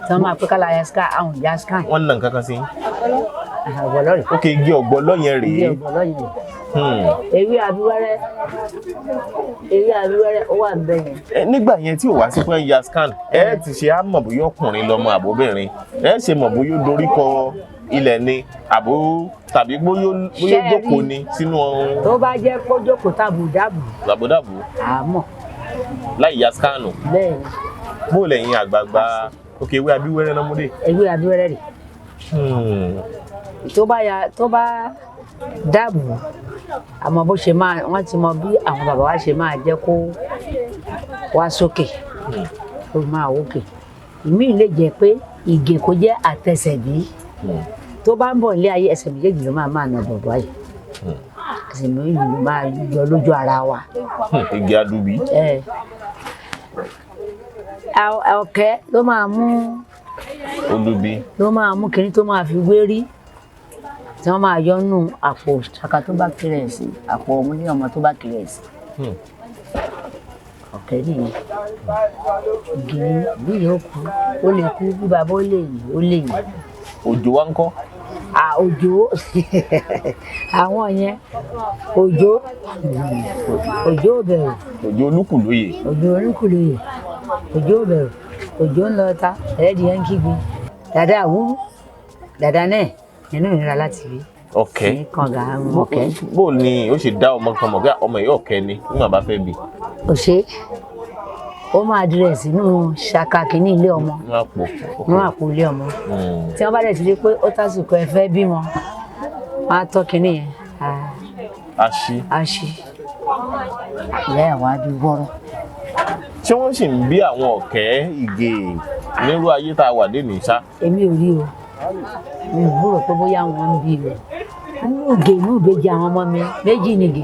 tí wọ́n máa pẹ́ ká láyà scan àwọn ìyá scan. wọ́n nà nǹkan kan sí. ọ̀gbọ̀lọ́ rẹ̀. ok igi ọ̀gbọ̀lọ́ yẹn rèé. igi ọ̀gbọ̀lọ́ yẹn rèé. ewé abíwẹ́rẹ́ ó wà níbẹ̀ yẹn. nígbà yẹn tí ò wá sí pé ya scan ẹ ti ṣe á mọ̀ bóyá ọkùnrin lọmọ àbóbìnrin ẹ ṣe mọ̀ bóyá dorí kọ ilẹ̀ ni àbó tàbí bóyá jókòó ni sínú. tó bá jẹ́ kó jókòó tàbùdàbù. tàbùdàbù. àmọ́. láì ya scan. bẹ́ẹ̀ni. bó lẹ́yìn àgbààgbà ok ewé abíwẹ́rẹ́ náà múdé. ewé abíwẹ́rẹ́ rè. tó bá dáàbò àmọ́ bó ṣe máa wọ́n ti mọ bí àwọn bàbá wa ṣe máa jẹ́ kó wá sókè kó máa wókè ìmíì lè jẹ́ pé ìgè kó jẹ́ àtẹsẹ̀bí tó bá ń bọ̀ nílé ayé ẹsẹ̀ méjèèjì ló máa nà bọ̀bọ̀ ayé ẹsẹ̀ méjèèjì ló máa yọ lójú ara wa. igi adubi. ọ̀kẹ́ ló máa mú olubi ló máa mú kinní tó máa fi wérí tí wọ́n máa yọ nù àpò ṣaka tó bá kiri ẹ̀ sí àpò ọmọdé ọmọ tó bá kiri ẹ̀ sí. ọ̀kẹ́ nìyẹn gíní bí yóò kú ó lè kú bí bàbá ó lè yìí ó lè yìí. òjò wa ń kọ́. òjò àwọn yẹn òjò bẹ̀rù. òjò olúkúlóyè. òjò olúkúlóyè òjò bẹ̀rù òjò ń lọ ta ẹ̀ẹ́dì yẹn ń kígbe dàda àwú dàda náà nínú ìnira láti rí. ọ̀kẹ́ ọ̀kẹ́. bó ni ó ṣe dá ọmọ kan mọ̀ pé ọmọ yìí ọ̀kẹ́ ni nígbà bá fẹ́ bí. ó ṣe ó máa dirẹ̀ sínú ṣaka kìíní ilé ọmọ nínú àpò ilé ọmọ tí wọ́n bá dẹ̀ ti rí pé ó tásìkò ẹ fẹ́ bímọ wọ́n á tọ́ kìíní yẹn. aṣí ìyá ẹ̀ wá bí wọ́rọ́. ṣé wọ́n sì ń bí àwọn ọ̀kẹ́ ìgè nírú ayé tá a wà dé ní sá. èmi ò rí o mi ò gbúrò pé bóyá wọn ń bí o inú ìbejì àwọn ọmọ mi méjì nìgè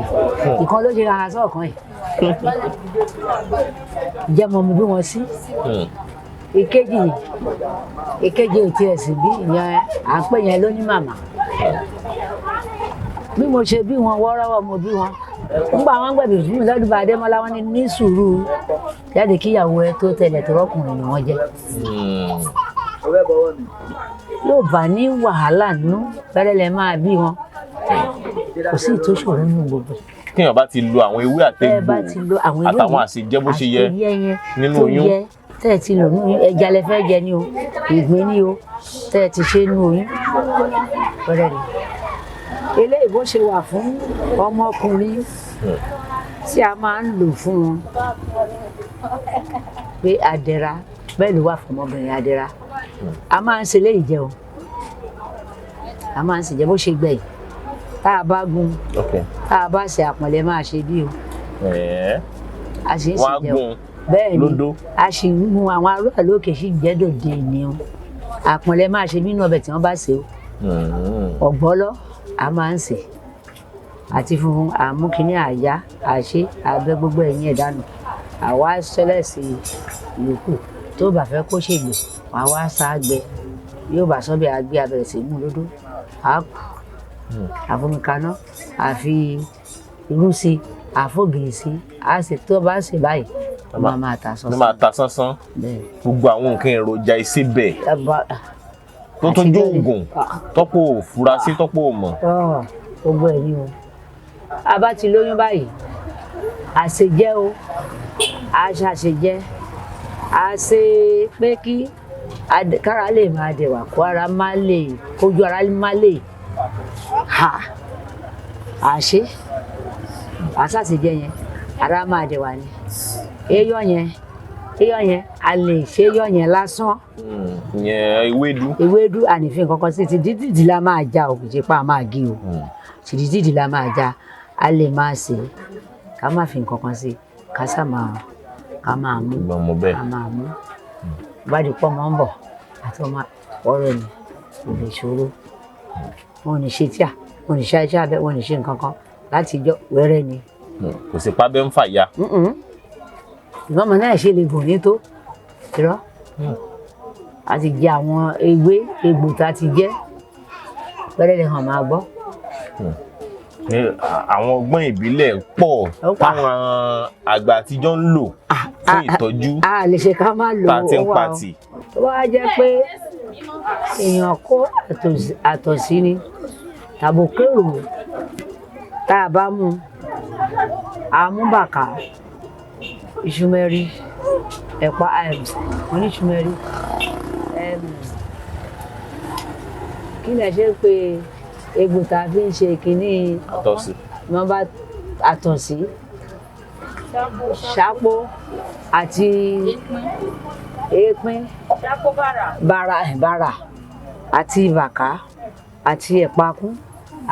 ìkan ló ṣe ara sọ̀kan yìí jẹ́ mọ́ mi bí wọ́n sí ìkejì ò tiẹ̀ sì bí ìyẹn à ń pè yẹn lóní màmá bí mo ṣe bí wọn wọ́ọ́rọ́wọ́ mo bí wọn nígbà wọn gbẹ̀bí fún mi lọ́dún bá Adémọ́lá wọn ní sùúrù jáde kíyàwó ẹ tó tẹ̀lẹ̀ tó rọ́kùnrin ni wọ́n jẹ́ yóò bá ní wàhálà nínú bẹ́rẹ̀ lẹ máa bí wọn kò sí ìtòṣòro nínú gbogbo. téèyàn bá ti lo àwọn ewé àtẹ̀gbò àtàwọn àṣejẹ bó ṣe yẹ nínú oyún tẹ́ ẹ ti lò nínú ẹja lẹ fẹ́ jẹ ní o ìgbín ní o tẹ́ ẹ ti ṣe nínú oyún bẹ́rẹ̀ rẹ̀ eléyìí bó ṣe wà fún ọmọkùnrin tí a máa ń lò fún wọn pé àdẹ̀ra bẹ́ẹ̀ ló wà fún ọmọbìnrin àdẹ̀ra a máa ń ṣe léyìí jẹ o a máa ń ṣe jẹ bó ṣe gbẹ̀yìn tá a bá gún tá a bá ṣe àpọ̀nlé máa ṣe bí o a sì ń ṣe jẹ o bẹ́ẹ̀ ni a sì ń gun àwọn arúgbó lókè sí ìjẹ́dòde ni o àpọ̀nlé máa ṣe nínú ọbẹ̀ tí wọ́n bá ṣe o ọ̀gbọ́lọ́ a máa ń ṣe àti fún àmúkiní àyá àṣé abẹ gbogbo ẹ̀yìn ẹ̀dánù àwa ṣẹlẹ̀sì yòókù tó bá fẹ́ kó ṣègbè wàá wá sáàgbẹ yóò bá sọ́bẹ̀ àgbé abẹ̀rẹ̀ sí mú lódó àákù àfomikaná àfi irú sí àfògìrì sí a sì tó bá ṣe báyìí ó máa ta sánsán. ó máa ta sánsán gbogbo àwọn nǹkan èròjà ìsebẹ̀ tó tó jó oògùn tọ́pọ̀ òfurá sí tọ́pọ̀ òmọ̀. gbogbo ẹ̀ ni o a bá ti lóyún báyìí àṣejẹ o àṣàṣejẹ àṣe pé kí kára lè máa dẹ̀wà kó ara má lè kójú ara má lè ha àṣe àṣàṣejẹ yẹn ara máa dẹ̀wà ni eyọ yẹn a lè ṣe eyọ yẹn lásán. yẹn ewédú ànífín kankan sí ti dídìdì la máa já o kì í ṣe pa máa gé o ti dídìdì la máa já a lè máa ṣe ká má fi nǹkan kan sí ká sá máa ká máa mú Ìgbọ̀n bẹ́ẹ̀. ká máa mú ìbádìí pọ̀ mọ́ ń bọ̀ àti ọmọ ọ̀rọ̀ ni kò lè ṣòro wọn ò ní ṣe tíà wọn ò ní ṣe iṣẹ́ abẹ wọn ò ní ṣe nǹkan kan láti jọ wẹ́rẹ́ ni. Kò sí pábẹ́ ń fà ya. ìgbọ́n ọmọ náà ṣe lè gùn ní tó irọ́ a ti jẹ àwọn ewé egbò tá a ti jẹ wẹ́rẹ́ lè hàn máa gbọ́. Àwọn ọgbọ́n ìbílẹ̀ pọ̀ táwọn àgbà àtijọ́ ń lò fún ìtọ́jú a lè ṣe ká má lò tá a ti ń pàtì. tó bá jẹ́ pé èèyàn kó àtọ̀sí ni tàbí kérò tá a bá mú àmúbàkà ìṣúmẹ́rí ẹ̀pà oníṣúmẹ́rí kí lẹ ṣe pé egbò tá a fi ń ṣe kínní Àtọ̀sí. wọ́n bá àtọ̀sí ṣápó àti èèpín bàrà àti bàkà àti ẹ̀pàkún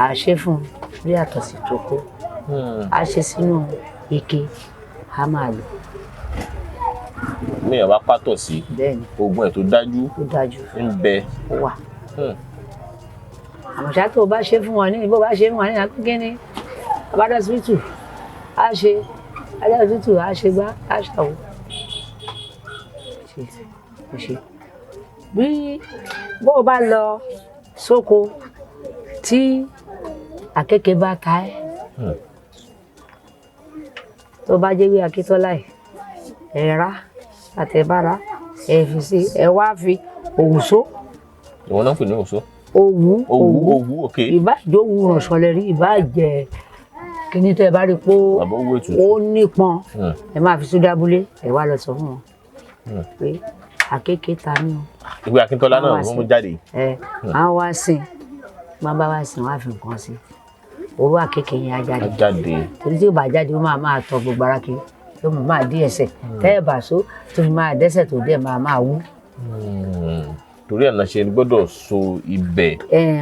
àṣẹ fún bí àtọ̀sí tó kó a ṣe sínú ike a máa lò. Ní ọba pátọ̀ sí oògùn ẹ̀ tó dájú ń bẹ. Ó wà. Àmọ́ ṣá tó bá ṣe fún wọn ní bó bá ṣe fún wọn ní àkókò ní abádọ́sítù á ṣe abádọ́sítù á ṣe gbá á ṣàwò. Bí bó o bá lọ sóko tí àkekèé bá ta ẹ́ tó bá jẹ́ wí akíntọ́lá ẹ̀ rá àtẹ̀bára ẹ̀ fi sí ẹ̀ wá fi òwú só. Ìwọ náà ń pè ní òwú. Òwú ok. ìbájẹ́ òwú rànṣọ́lẹ̀ rí ìbájẹ́ kíní tẹ́ ẹ bá rí pé ó nípọn ẹ máa fi sódà abúlé ẹ wá lọ sọ fún wọn pé àkekèé ta ní o. Ìwé Akíntọ́lá náà wọ́n mú jáde. Àwọn wá sìn máa bá wá sìn wọ́n á fi nǹkan sí owó àkekèé yẹn á jáde torí tí ó bá jáde ó máa tọ gbogbo ara kiri tó máa dí ẹsẹ̀ tẹ́ ẹ bá so tó fi máa dẹ́sẹ̀ tó dẹ̀ máa wú. Torí ẹ̀ náà ṣe gbọ́dọ̀ so ibẹ̀.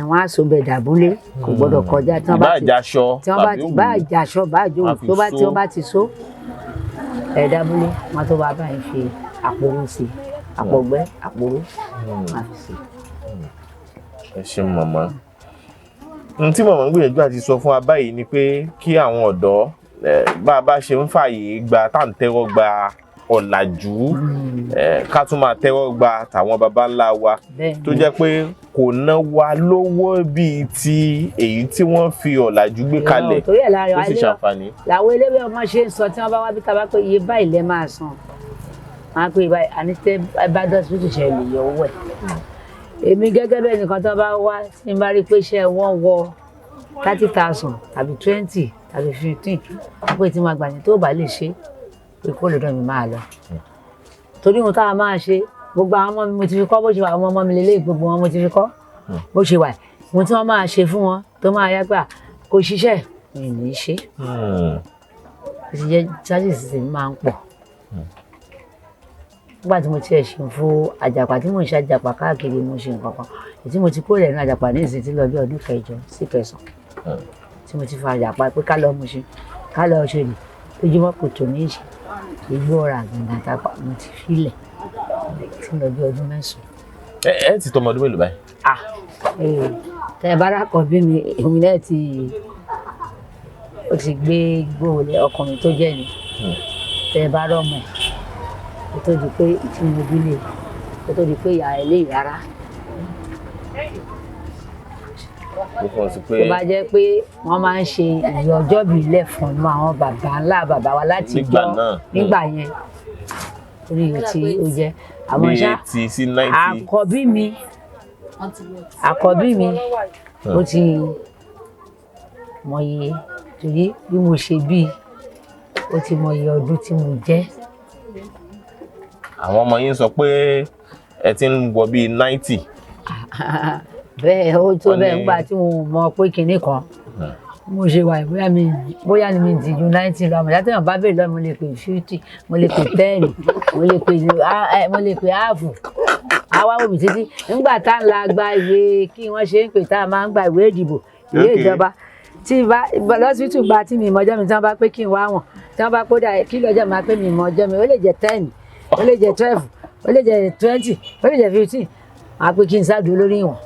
Wọ́n á so bẹ̀ dàbúlé kò gbọ́dọ̀ kọjá tí wọ́n bá ti àjàṣọ bá àjò tí wọ́n bá ti so ẹ̀ dàbúlé wọ́n tó bá báyìí fi àpòrò sí àpògbẹ́ àpòrò máa fi sí. Ẹ ṣeun màmá. Ohun tí màmá ń gbìyànjú àti sọ fún wa báyìí ni pé kí àwọn ọ̀dọ́ bá a bá ṣe ń fààyè gba tá à ń tẹ́wọ́ gba ọ̀làjú ká tún máa tẹ́wọ́ gba tàwọn baba ńlá wa tó jẹ́ pé kò ná wa lówó bíi ti èyí tí wọ́n fi ọ̀làjú gbé kalẹ̀ tó sì ṣàǹfààní. làwọn eléwé ọmọ ṣe ń sọ tí wọ́n bá wá bí ta bá pé iye báyìí lẹ́ máa san wọ́n á pé ibà àní tẹ́ bá dọ́sítù ṣe lè yọ owó ẹ̀. Èmi gẹ́gẹ́ bẹ́ẹ̀ nìkan tó bá wá tí n bá rí pé iṣẹ́ wọn wọ 30,000 tàbí 20 tàbí 15 pé tí máa gbà ní tó bá lè ṣe pé kó lọ́dọ̀ mi máa lọ. Torí ohun táwa máa ṣe gbogbo àwọn ọmọ mi mo ti fi kọ́ bó ṣe wà àwọn ọmọ mi lélẹ́yìí gbogbo wọn mo ti fi kọ́ bó ṣe wà ohun tí wọ́n máa ṣe fún wọn tó máa yá gbà kò ṣiṣẹ́ mi ní í ṣe. Ó ti jẹ́ charges sì máa ń pọ̀. Nígbà tí mo tiẹ̀ ṣe ń fún àjàpá tí mo ń ṣe àjàpá káàkiri mo ṣe nǹkan kan èyí mo ti kó lẹ́nu àjàpá ní ìsìn tí lọ bí ọdún 8 sí 9 tí mo ti fa àjàpá pé ká lọ mo ṣe ká lọ ṣe lè ojúmọ́ kò tó ní ìṣe igbó ọ̀rà gbọ̀ngàn àtàpá mo ti filẹ̀ tí lọ bí ọdún 9. Ẹ ti tọmọ ọdún mélòó báyìí? Tẹ bá rákọ̀ bí mi èmi náà ó ti gbé gbòòlẹ̀ ọkùnrin tó jẹ́ ni tẹ bá rọ́mọ kó tó di pé tí mo bí lè kó tó di pé ìyá ẹ lè rárá. Tó bá jẹ́ pé wọ́n máa ń ṣe ìyè ọjọ́ ìbílẹ̀ fún àwọn bàbá ńlá bàbá wa láti gbọ́ nígbà yẹn orí ìwé tí ó jẹ́ àmọ́ ṣá àkọ́bí mi ó ti mọyì torí bí mo ṣe bí ó ti mọyì ọdún tí mo jẹ́. Àwọn ọmọ yín sọ pé ẹ ti ń wọ bíi 90. Bẹ́ẹ̀ ó tó bẹ́ẹ̀ nígbà tí mo mọ̀ pé kinní kan mo ṣe wà bóyá ni mi ti ju 90 lọ àmọ́ látẹ̀yàn bá bèèrè lọ́wọ́ mo lè pè 50 mo lè pè 10 mo lè pè half àwa wò mí títí nígbà tá à ń la gba ìwé kí wọ́n ṣe ń pè tá a máa ń gba ìwé ìdìbò ìwé ìjọba tí bá lọ́sítù gba tí mi mọ́jọ́ mi tí wọ́n bá pé kí n wá wọ̀n tí wọ́n bá kó dà kí lọ́jọ́ máa pé mi mọ́jọ́ mi ó lè jẹ́ 10 ó lè jẹ́ 12 ó lè jẹ́ 20 ó lè jẹ́ 15 máa pé kí n ṣáàdúró lórí ìwọ̀n.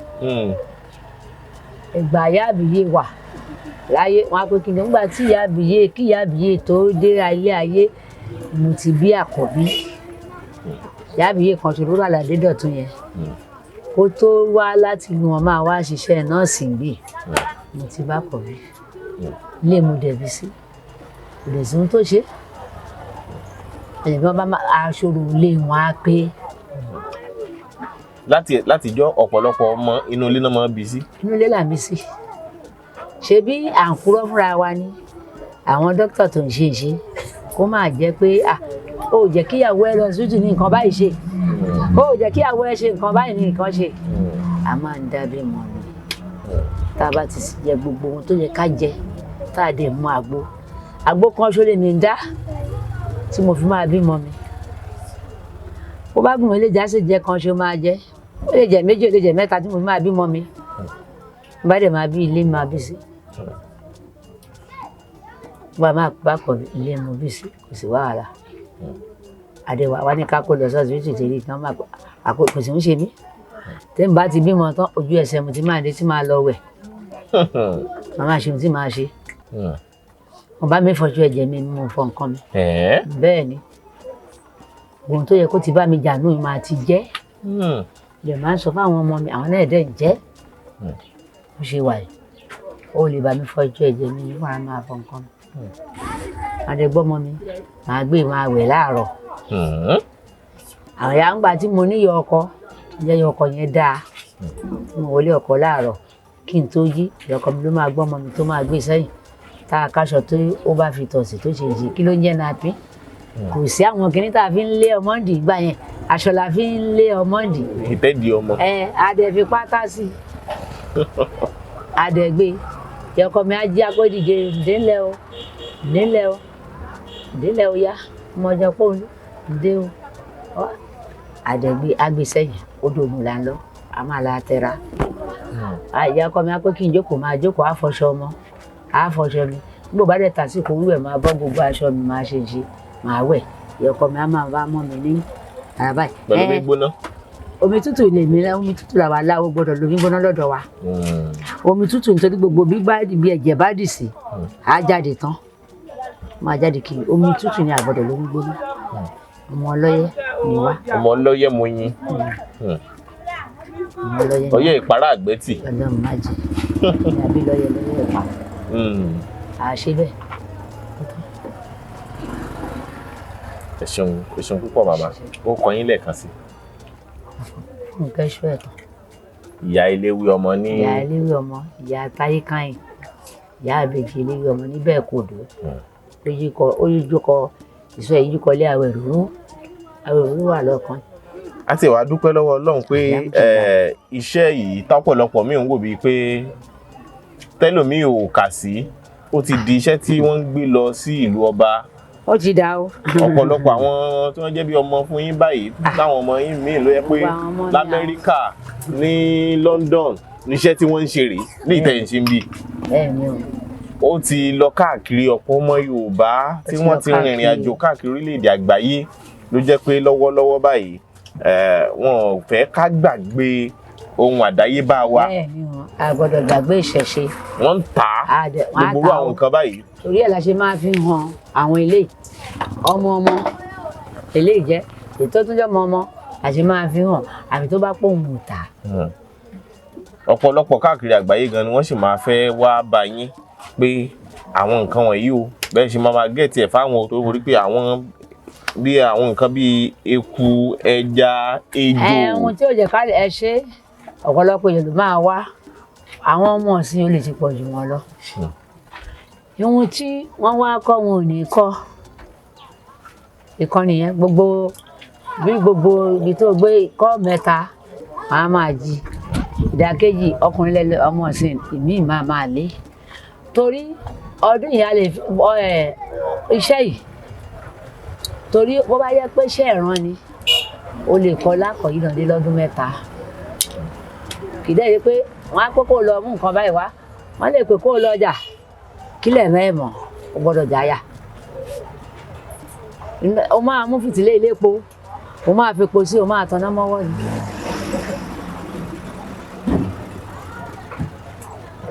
Ìgbà ìyá àbíyé wà láyé wọn á pé kí n nígbà tí ìyá àbíyé tó dé ilé ayé mo ti bí àkọ́bí. Ìyá àbíyé kan ṣòro wà ládé dọ̀tún yẹn kó tó wá láti inú wọn máa wá ṣiṣẹ́ nọ́ọ̀sì gbé mo ti bá àkọ́bí ilé mo dẹ̀bi sí ìdẹ̀sùn tó ṣe ẹ̀yìn bá aṣọ́rò ilé wọn á pé. Látijọ́ ọ̀pọ̀lọpọ̀ ọmọ inú ilé náà máa bí sí. Inú ilé là ń bí sí ṣe bí à ń kúrò fúnra wa ni àwọn dókítà tó ń ṣe kó máa jẹ́ pé ó jẹ́ kíyàwó ẹ lọ sójú ní nǹkan báyìí ṣe ó jẹ́ kíyàwó ẹ ṣe nǹkan báyìí ní nǹkan ṣe a máa ń dábí mọ́ ni tá a bá ti jẹ gbogbo ohun tó yẹ ká jẹ tá a dẹ̀ mú àgbo kan ṣó lè mi dá tí mo fi máa bímọ mi bó bá gùn mí lè já sí jẹ kan ṣó máa jẹ ó lè jẹ méjì ó lè jẹ mẹ́ta tí mo fi máa bímọ mi bá dẹ̀ máa bí ilé máa bí sí wà máa bá pọ̀ ilé mo bí sí kò sí wàhálà àdẹ̀wà wá ní kákó lọ sọ́ọ̀sì tó tẹ̀lé kí wọ́n máa àkókò tí ń ṣe mí tí n bá ti bímọ tán ojú ẹsẹ̀ mo ti máa dé tí máa lọ wẹ̀ màá máa ṣe ohun tí màá ṣe mo bá mi fọṣọ ẹ̀jẹ̀ mi mo fọ nǹkan mi bẹ́ẹ̀ ni ohun tó yẹ kó ti bá mi jà náà máa ti jẹ́ lè máa ń sọ fáwọn ọmọ mi àwọn náà dẹ̀ ń jẹ́ bó ṣe wà yìí ó lè bá mi fọṣọ ẹ̀jẹ̀ mi ní wàá máa fọ nǹkan mi àdẹ̀gbọ́mọ mi màá gbé máa wẹ̀ láàárọ̀ àwọn ìyá ń gbà tí mo níyọ ọkọ jẹ́ yọ ọkọ yẹn dáa mo wọlé ọkọ láàárọ̀ kí n tó yí ìyọkọ mi ló máa gbọ́mọ mi tó máa gbé sẹ́yìn tá a káṣọ tó ó bá fi tọ̀sí tó ṣe ṣe kí ló ń jẹ́ napín kò sí àwọn kinní tá a fi ń lé ọmọdì gbà yẹn aṣọ la fi ń lé ọmọdì ìtẹ́dì ọmọ adẹ fi pátá sí adẹ gbé ìyọkọ mi á jí akódìje ǹdẹ́lẹ̀ o yá ọmọ ọjọ́ pọ̀ ǹdẹ́ o àdẹ̀gbé agbésẹ́yìn odò ògùn là ń lọ a máa la tẹra ìyá ọkọ mi á pé kí n jókòó máa jókòó àfọṣọ ọmọ àfọṣọ mi gbogbo bá dẹ̀ tàsíkò wíwẹ̀ máa bọ́ gbogbo aṣọ mi máa ṣe máa wẹ̀ ìyá ọkọ mi á máa bá mọ́ mi ní àràbà yìí. pẹ̀lú mi gbóná. omi tútù lè mí omi tútù làwọn aláwọ̀ gbọ́dọ̀ lómi gbóná lọ́dọ̀ wa omi tútù nítorí gbogbo bí ẹ̀jẹ̀ bá dì sí á jáde tán máa jáde kiri omi tútù ni àgbọ́dọ̀ lómi gbóná ọmọ ọlọ́yẹ ni wá. ọmọ ọlọ́yẹ mo yin ọyẹ ìpárá àgbẹ̀tì. Ọlọ́run má jẹ ní abilọ́yẹ lọ́yẹ ìpá àṣẹ bẹ́ẹ̀. ẹ ṣeun púpọ̀ màmá ó kọ yín lẹ́ẹ̀kan sí. nǹkan ṣú ẹ̀ tán. ìyá eléwé ọmọ ní. ìyá eléwé ọmọ ìyá táyé káyìn ìyá àbèjì eléwé ọmọ níbẹ̀ kò dó ó yíjú kọ ìṣọ́ yíjú kọ lé àwẹ̀rú wà lọ́kàn. a ti wá dúpẹ́ lọ́wọ́ Ọlọ́run pé iṣẹ́ yìí tọ́pọ̀lọpọ̀ mi ò ń wò bíi pé tẹ́lòmíì ò kà sí ó ti di iṣẹ́ tí wọ́n ń gbé lọ sí ìlú ọba. ó ti dá o. ọ̀pọ̀lọpọ̀ àwọn tí wọ́n jẹ́ bí ọmọ fún yín báyìí táwọn ọmọ yín míì ló yẹ pé l'Amẹ́ríkà ní London níṣẹ́ tí wọ́n ń ṣe rèé ní ìtẹ̀yìntì ń bì. ó ti lọ káàkiri ọ̀pọ̀ ọmọ Yorùbá tí wọ́n ti rìnrìn àjò káàkiri orílẹ̀-èdè àgbáyé ló jẹ́ pé lọ́wọ́lọ́wọ́ báyìí wọn ò fẹ́ ká gbàgbé ohun àdáyébá wa. bẹ́ẹ̀ni wọn a gbọ́dọ̀ gbàgbé ìṣẹ̀ṣe. wọ́n ń tà á gbogbo àwọn nǹkan báyìí. torí ẹ̀ la ṣe máa fi hàn àwọn ilé ọmọ ilé ìjẹ́ ètò tó jẹ́ ọmọ la ṣe máa fi hàn àbí tó bá pòun ò tà. ọ̀pọ̀lọpọ̀ káàkiri àgbáyé gan ni wọ́n sì máa fẹ́ wá bá yín pé àwọn nǹkan wọ̀nyí o bẹ́ẹ̀ ṣe máa gẹ̀ẹ́tì ẹ̀ fáwọn tó rí pé àwọn nǹkan bíi eku ẹja ejò. ohun tí ò jẹ́ ká ẹ ṣe ọ̀pọ̀lọpọ̀ èèyàn ló máa wá àwọn ọmọ ọ̀sìn ó lè ti pọ̀ jù wọn lọ. ohun tí wọ́n wá kọ́ wọn ò ní kọ́ ìkànnì yẹn gbogbo ibi tó gbé kọ́ mẹ́ta máa máa jí ìdákejì ọkùnrin lẹ́lẹ́ ọmọ ọ̀sìn ìmí máa lé torí ọdún yìí a lè iṣẹ́ yìí torí bó bá yẹ pé iṣẹ́ ìran ni o lè kọ́ lákọ̀ọ́ yìí lọ́dẹ lọ́dún mẹ́ta kì í dẹ́ yẹ pé wọ́n á pé kó lọ mú nǹkan báyìí wá wọ́n lè pè kó lọ ọjà kílẹ̀ mẹ́ẹ̀mọ̀ ó gbọ́dọ̀ jáyà ó máa mú fìtílé ilé epo ó máa fi epo sí ó máa tanná mọ́wọ́ ni.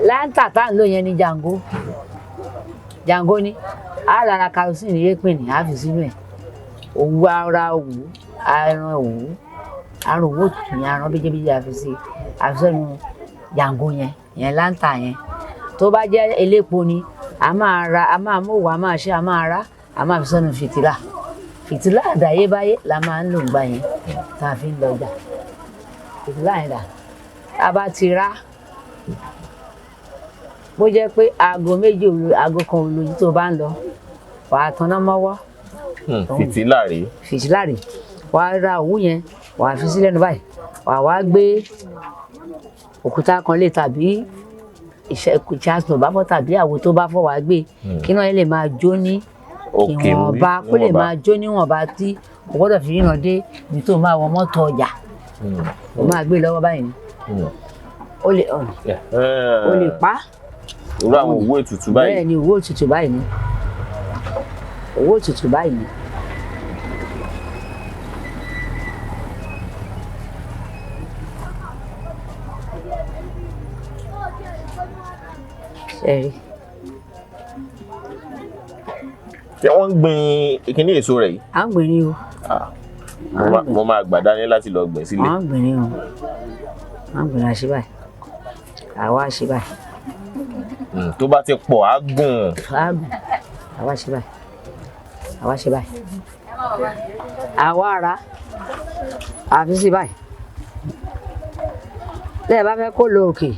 láńtà tá à ń lò yẹn ní jàǹgó ni á lára kerosene yépè ní á fi sínú ẹ̀ òwú ara òwú ẹran òwú àrùn owó òtútù yẹn àrùn bíjẹ́bíjẹ́ àfisẹ́nu jàǹgó yẹn láńtà yẹn tó bá jẹ́ elépo ni a máa mówó a máa ṣe a máa rá a máa fi sẹ́nu fìtílà àdáyébáyé la máa ń lò gbà yẹn tá a fi ń lọjà fìtílà yẹn dà tá a bá ti rá bó jẹ́ pé aago méjì òru aago kan òru tó bá ń lọ wàá tanná mọ́wọ́ fìtílà rèé wàá ra òwú yẹn wàá fi sí lẹ́nu báyìí wàá gbé òkúta kan lé tàbí ìṣàtúntò bá fọ́ tàbí àwo tó bá fọ́ wàá gbé kí náà yẹn lè máa jó ní ìwọ̀nba kó lè máa jó níwọ̀nba tí kò gbọ́dọ̀ fi ríran dé ibi tó máa wọ mọ́tò ọjà ó máa gbé lọ́wọ́ báyìí ni ó lè pa. irú àwọn òwú ètùtù báyìí. bẹ́ẹ̀ ni òwú ètùtù báyìí ni òwú ètùtù báyìí ni. ṣẹ́rí. ṣé wọ́n ń gbin ìkíní èso rẹ̀ yìí. à ń gbìn ní o. mo máa gbà dání láti lọ gbìn sílé. à ń gbìn ní o à ń gbìn àṣẹ báyìí àwa ṣe báyìí. tó bá ti pọ̀ á gùn. àwa ṣe báyìí àwa ṣe báyìí àwa ara àfi sí báyìí lẹ́yìn bá fẹ́ kó lọ òkè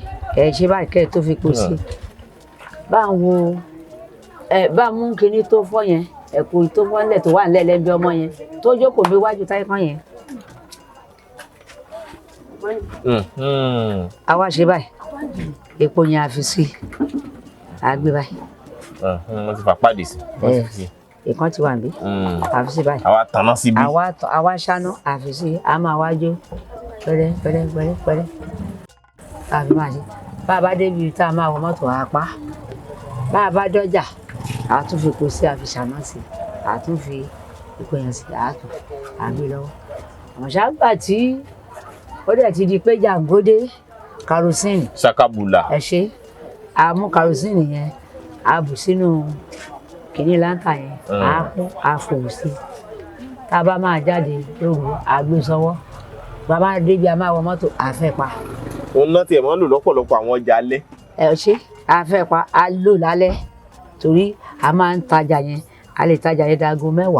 ẹ̀ ṣe báyìí kẹ́ ẹ̀ tó fi po sí bá ń wo bá mú kinní tó fọ́ yẹn ẹ̀kú tó fọ́ nílẹ̀ tó wà nílẹ̀ lẹ́bi ọmọ yẹn tó jókòó bí wájú táyé kan yẹn àwa ṣe báyìí epo yẹn a fi sí àgbé báyìí. wọ́n ti fà pàdé sí. ìkan ti wà níbí a fi sí báyìí. àwa tanná síbí. àwa ṣáná a fi sí a máa wájú pẹ́rẹ́ a fi máa ṣe bá a bá débi tá a máa wọ mọ́tò apá bá a bá dọ́jà a tún fi epo sí a fi ṣáná sí a tún fi epo yẹn sí a tún àgbé lọ́wọ́ àwọn ṣáàgbà tí ó dẹ̀ ti di pé jàǹgódé kerosene. sakabula. ẹ ṣe a mú kerosene yẹn a bù sínú kìíní láńtà yẹn a kún a fòwò sí tá a bá máa jáde lóru a gbé sọ́wọ́ bàbá débi a máa wọ mọ́tò a fẹ́ pa. òun náà tiẹ̀ máa ń lò lọ́pọ̀lọpọ̀ àwọn ọjà alẹ́. ẹ ṣe a fẹ́ pa a lò lálẹ́ torí a máa ń tajà yẹn a lè tajà yẹn dago 10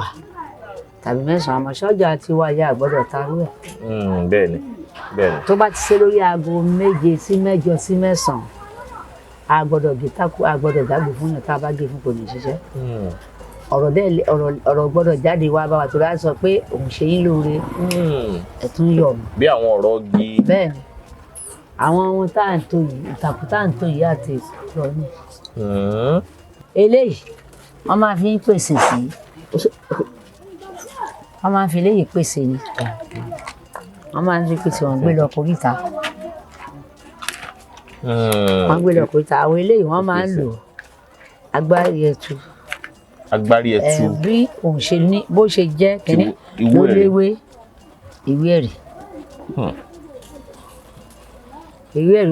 tàbí 9 àmọ́ sọ́jà tí wà yá gbọ́dọ̀ tarú ẹ̀. bẹ́ẹ̀ni. tó bá ti ṣe lórí aago 7 sí 8 sí 9 a gbọ́dọ̀ gé tákù a gbọ́dọ̀ jágbe fún yàn tá a bá gé fún kò ní ṣiṣẹ́. ọ̀rọ̀ gbọ́dọ̀ jáde wá bá wa tó dáa sọ pé òun ṣe yín lóore ẹ̀ tún yọ̀ mí. bí àwọn ọ̀rọ̀ gi. bẹ́ẹ̀ni àwọn ohun tá à ń tò yìí ìtàkùn tá à ń tò yìí àti ìlọ ní. eléyìí wọ́n máa fi ń pèsè sí wọ́n máa fi eléyìí pèsè ni wọ́n máa ń fi pèsè wọ́n gbé lọ koríta wọ́n gbé lọ koríta àwọn eléyìí wọ́n máa ń lò agbárí ẹtu bí òun ṣe ní bó ṣe jẹ́ kínní ló léwé ìwé ẹ̀rí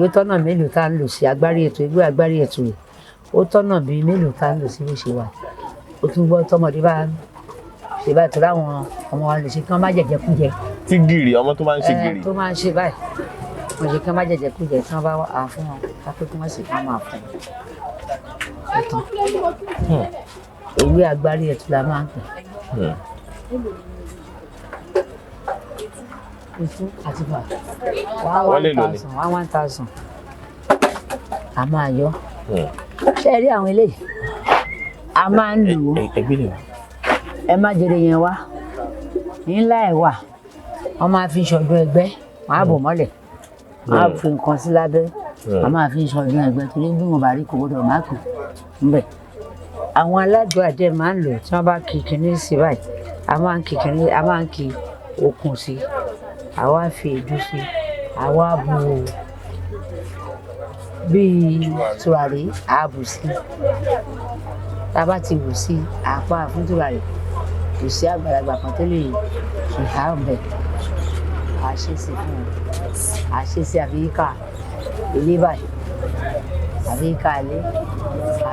ó tọ́nà mélòó tá à ń lò sí agbárí ẹtu ìwé agbárí ẹtu rẹ̀ ó tọ́nà bíi mélòó tá à ń lò sí bó ṣe wà ó tún gbọ́ tọmọdé bá ṣe báyìí tó láwọn ọmọ wa lè ṣe kí wọ́n má jẹ̀jẹ̀ kújẹ. tí gìrì ọmọ tó máa ń ṣe gìrì. tó máa ń ṣe báyìí wọ́n ṣe kí wọ́n má jẹ̀jẹ̀ kújẹ tí wọ́n bá wà á fún wọn kápẹ́ kí wọ́n sì kí wọ́n máa fún wọn. ewé agbárí ẹ̀tù la máa ń pè. ìfún àti bà wá 1000 a máa yọ. ṣé ẹ rí àwọn eléyìí a máa ń lò ó ẹ má jẹrẹ yẹn wá ńlá ẹ wà wọn máa fi ṣọdún ẹgbẹ́ wọn á bò mọ́lẹ̀ wọn á fi nǹkan sí lábẹ́ wọn máa fi ṣọdún ẹgbẹ́ torí bí wọn bá rí kò gbọ́dọ̀ má kù ńbẹ àwọn aládùn àdẹ máa ń lò tí wọn bá kí kinní sí báyìí a máa ń kí okùn sí àwa fi èédú sí àwa bu bíi tùràrí ààbò sí tá a bá ti bù sí àpá fún tùràrí kò sí àgbàlagbà kan tó lè ìhà ọ̀bẹ àṣeṣe fún wọn àṣeṣe àfíríkà ilé báyìí àfíríkà ilé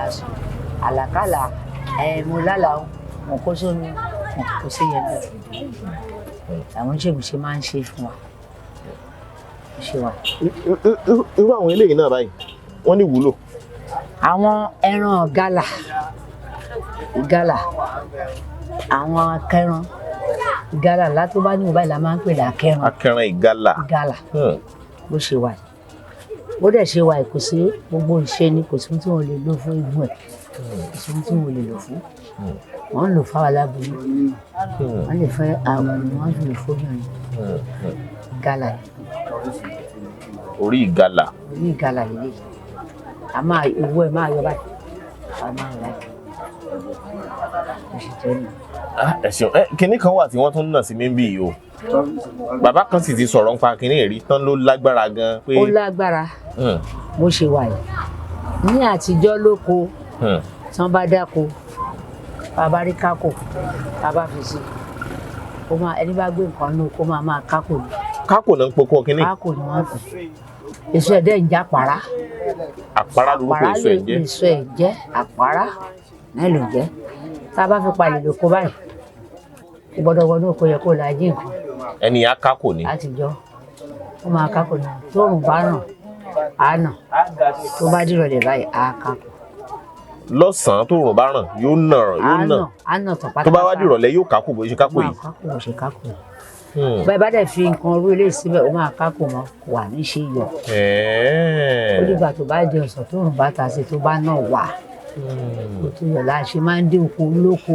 àṣù àlàkàlà mo lálàá wọn kó sómi wọn kó sí yẹn bẹ́ẹ̀ àwọn oníṣègùn ṣe máa ń ṣe fún wa ṣe wa. irú àwọn eléyìí náà báyìí wọ́n ní ìwúlò. àwọn ẹran gálà àwọn akẹran gálà látó bá ní ìwà ìlà máa ń pè ní akẹran. akẹran ìgalà. bó ṣe wà bó dẹ̀ ṣe wà kò sí gbogbo ìṣe ni kò sí tí wọ́n lè lò fún igun ẹ̀ kò sí tí wọ́n lè lò fún wọ́n ń lò fáwọn aláboyún wọ́n lè fẹ́ àwọn ni wọ́n fi lè fóbìnrin gálà yìí. orí ìgalà. orí ìgalà yìí a máa owó ẹ̀ máa yọ báyìí a máa yọ báyìí oṣù tó ní. ẹ ṣeun kinní kan wà tí wọ́n tún nà sí mi bí yìí o bàbá kan sì ti sọ̀rọ̀ nípa kinní èrí tán ló lágbára gan pé. ó lágbára bó ṣe wà yìí ní àtijọ́ lóko tán bá dáko bàbá rí kákò bàbá fi sí kó máa ẹni bá gbé nǹkan nù kó máa kákò ní. kákò náà ń pokó kinní. kákò ni wọ́n pè èso ẹ̀dẹ̀ ń jẹ́ àpárá. àpárá lórúkọ èso ẹ̀ jẹ́. èso ẹ̀ jẹ́ àpárá náà ló jẹ́ tá a bá fi palẹ̀ lóko báyìí kò gbọ́dọ̀ wọnú oko yẹ kó la jí nǹkan. ẹni á kákò ní. látijọ́ ó máa kákò ní tóòrùn bá ràn á nà tó bá dìrọ̀lẹ́ báyìí á kákò. lọ́sàn-án tóòrùn bá ràn yóò nà á nà tán pátápátá. tó bá wá dìrọ̀lẹ́ yóò kákò bó ṣe kákò yìí. bó ṣe kákò yìí. bẹ́ẹ̀ bá dẹ̀ fi nǹkan orú ilé síbẹ̀ ó máa kákò mọ́ kò wà ní ṣe yọ. ó dìgbà tó bá di ọ̀sán tóòrùn bá ta sí tó bá náà wà. kò tó yọ láṣẹ máa ń dé oko lóko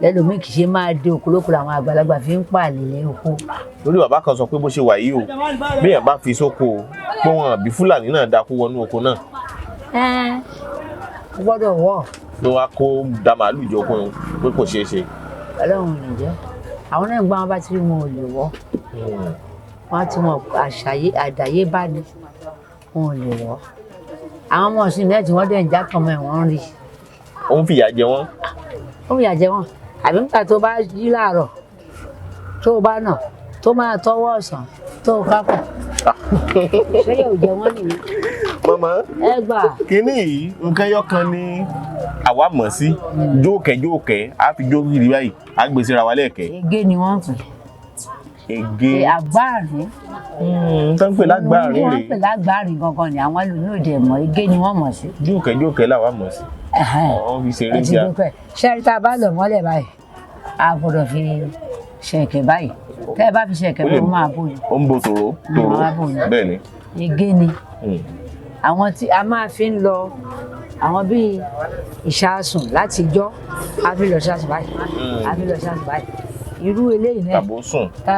lẹ́lòmíì kì í ṣe máa dé oko lóko làwọn àgbàlagbà fi ń pààlè oko. lórí bàbá kan sọ pé bó ṣe wà yìí o béèyàn bá fi sóko pé wọn àbí fúlàní náà dákú wọnú oko náà. ó gbọ́dọ̀ wọ̀. ló wá kó da màálù jọ pé kò ṣeé ṣe. ọlọ́run ò ní jẹ́ àwọn náà ń gbọ́ wọn bá ti rí wọn ò lè wọ́ wọn ti mọ àdáyébá ni wọn ò lè wọ́ àwọn ọmọ ọ̀sìn náà tí wọ́n dẹ̀ ń já tọmọ ẹ̀ wọ́n rí. ó ń fìyà jẹ wọ́n. ó ń fìyà jẹ wọ́n àbí nígbà tó bá jí láàárọ̀ tó bá nà tó máa tọwọ́ ọ̀sán tó kápọ̀ ṣé yóò jẹ wọ́n nìyẹn. màmá ẹ gbà. kínní yìí nǹkan ẹyọ kan ni àwa mọ̀ sí jókèjókè á fi jó gidi báyìí á gbé síra wa lẹ́ẹ̀kẹ́. ege ni wọ́n pè. ege. àgbáàrín. tó ń pè lágbáàrín rèé. wọ́n pè lágbáàrín gangan ni àwọn ẹlòmíràn ò mọ̀ ege ni wọ́n mọ̀ sí. jókèjókè làwa mọ̀ sí. ọ̀hún fi ṣeré jà. ṣẹ́rí tá a bá lọ mọ́lẹ̀ báyìí a gbọ́dọ̀ fi ṣẹ̀kẹ̀ báyìí tẹ́ ẹ bá fi ṣẹ̀kẹ̀ báyìí ó máa bóyá. ó ń bo tòró bẹ́ẹ̀ ni. ege ni àwọn tí a máa fi ń lọ àwọn bíi ìṣàsùn láti jọ́ a fi lọ ṣàsùn báyìí a fi lọ ṣàsùn báyìí irú eléyìí náà tàbó sùn. tá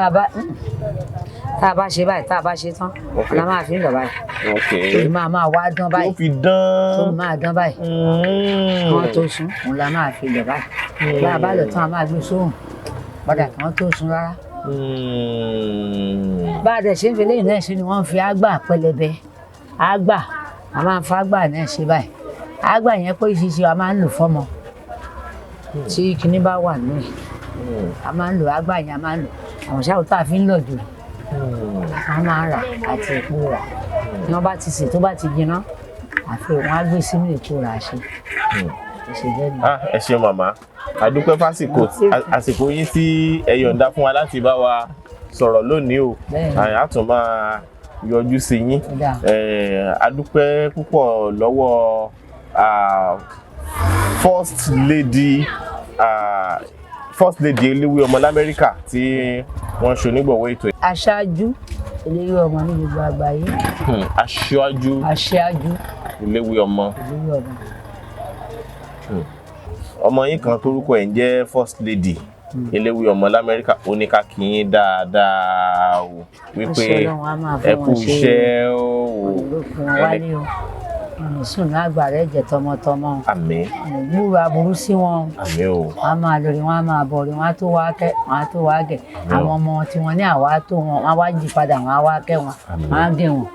a bá ṣe báyìí tá a bá ṣe tán la máa fi ń lọ báyìí tó máa wá dán báyìí tó fi dán tó máa dán báyìí wọ́n tó sùn òun la máa fi lọ báyìí bá a bá lọ tán a máa gbé sóhùn padà kí wọ́n tó sùn rárá. bá a dẹ̀ ṣe ń fi eléyìí náà ṣe ni wọ́n fi àgbà pẹlẹbẹ àgbà a máa ń fa àgbà náà ṣe báyìí àgbà yẹn pé ìṣiṣẹ́ a máa ń lò fọ́mọ tí kinní bá wà nù ẹ̀ a máa ń lò àgbà yẹn a máa ń lò àwọn ṣáà tó a fi ń lọ jù a máa rà àti èpo rà tí wọ́n bá ti sè tó bá ti jiná àfi wọ́n á gbé sínú èpo rà ṣe ẹ ṣé màmá a dúpẹ́ fásìkò àsìkò yín tí ẹ yọ̀ǹda fún wa láti bá wa sọ̀rọ̀ lónìí o a tún máa yọjú sí yín a dúpẹ́ púpọ̀ lọ́wọ́ first lady eléwé ọmọ lamẹ́ríkà tí wọ́n ṣe onígbọ̀wọ́ ètò yìí. aṣáájú eléwé ọmọ ní gbogbo àgbáyé. aṣáájú eléwé ọmọ. ọmọ yín kan torúkọ ẹ̀ ń jẹ́ first lady eléwé ọmọ lamẹ́ríkà ó ní ká kí yín dáadáa o wípé ẹ kú iṣẹ́ o. sùn ní Agbara ẹ̀jẹ̀ tọmọtọmọ. àmín. gbúrò aburú sí wọn. àmín o. wọn á máa lórí wọn á máa bọ̀rí wọn á tó wá kẹ́ wọn á tó wá gẹ̀. àwọn ọmọ tí wọn ní àwa tó wọn á wá jí padà wọn á wá kẹ́ wọn wọn á gẹ̀ wọn.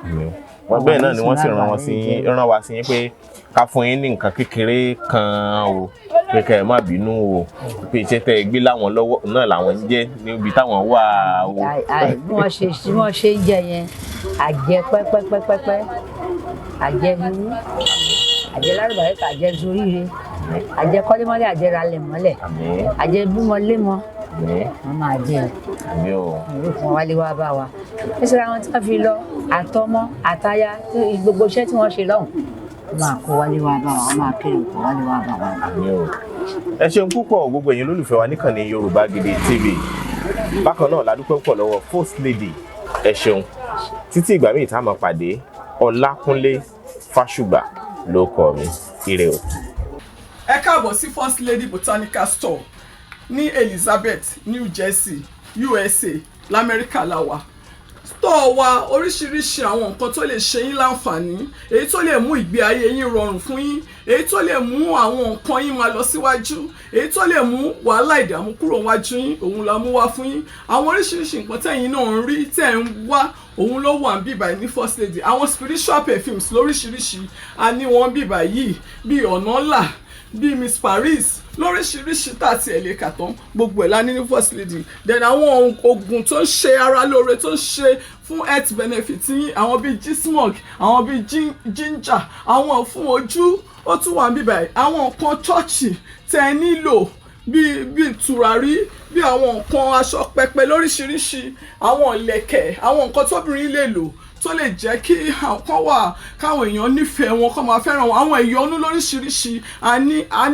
wọ́n bẹ́ẹ̀ náà ni wọ́n sì rán wa sí yín pé ká fún yín ní nǹkan kékeré kan o pé kẹ́ ẹ má bínú o pé iṣẹ́ tẹ́ ẹ gbé láwọn lọ́wọ́ náà làwọn ń jẹ́ níbi táwọn wà o. bí wọ́n ṣe ń jẹ yẹn àjẹ pẹ́pẹ́pẹ́pẹ́ àjẹ burú àjẹ lárúbáríkà àjẹ soríire àjẹ kọ́lémọ́lẹ̀ àjẹ ralẹ̀ mọ́lẹ̀ àjẹ bímọlémọ wọ́n máa jẹ orúkọ wálé wá bá wa ẹsẹ̀ àwọn tí wọ́n fi lọ àtọmọ àtaya gbogbo iṣẹ́ tí wọ́n ṣe lọ́hùn máa kó wálé wá bá wa wọ́n máa kéré kó wálé wá bá wa. ẹ ṣeun púpọ̀ gbogbo ẹ̀yin olólùfẹ́ wa níkànnì Yorùbá Gidi TV bákan náà la dúpẹ́ púpọ̀ lọ́wọ́ First Lady ẹ ṣeun títí ìgbà míì tá a máa pàdé Ọlákúnlé Fásùgbà ló kọ mi ire o. ẹ káàbọ̀ sí First Lady Botanical Store ní Elizabeth, New Jersey, USA lamẹ́ríkà la wà. Store wa oríṣiríṣi àwọn nǹkan tó lè ṣe yín láǹfààní, èyí tó lè mú ìgbé ayé yín rọrùn fún yín, èyí tó lè mú àwọn nǹkan yín máa lọ síwájú, èyí tó lè mú wàhálà ìdààmú kúrò wájú yín, òun la mú wá fún yín. Àwọn oríṣiríṣi nǹkan tẹ́yin náà ń rí tẹ́ ń wá òun ló wà ń bíbà ní First Lady. Àwọn spiritual perfumes lóríṣiríṣi a ní wọn bíbà yìí bíi ọ̀nàlà bíi Miss Paris lóríṣiríṣi tá a ti ẹ̀ lè kà tán gbogbo ẹ̀ la ní ní First Lady. Then àwọn oògùn tó ń ṣe ara lóore tó ń ṣe fún health benefit yín àwọn bíi gismog àwọn bíi ginger àwọn fún ojú ó tún wà ń bíbà àwọn nǹkan chọ́ọ̀chì tẹ́ ẹ nílò bíi tùràrí bíi àwọn nǹkan aṣọ pẹpẹ lóríṣiríṣi àwọn ìlẹ̀kẹ̀ àwọn nǹkan tóbìnrin lè lò tó lè jẹ́ kí àwọn wà káwọn èèyàn nífẹ̀ẹ́ wọn kó máa fẹ́ràn wọn àwọn ìyọnú lóríṣiríṣi a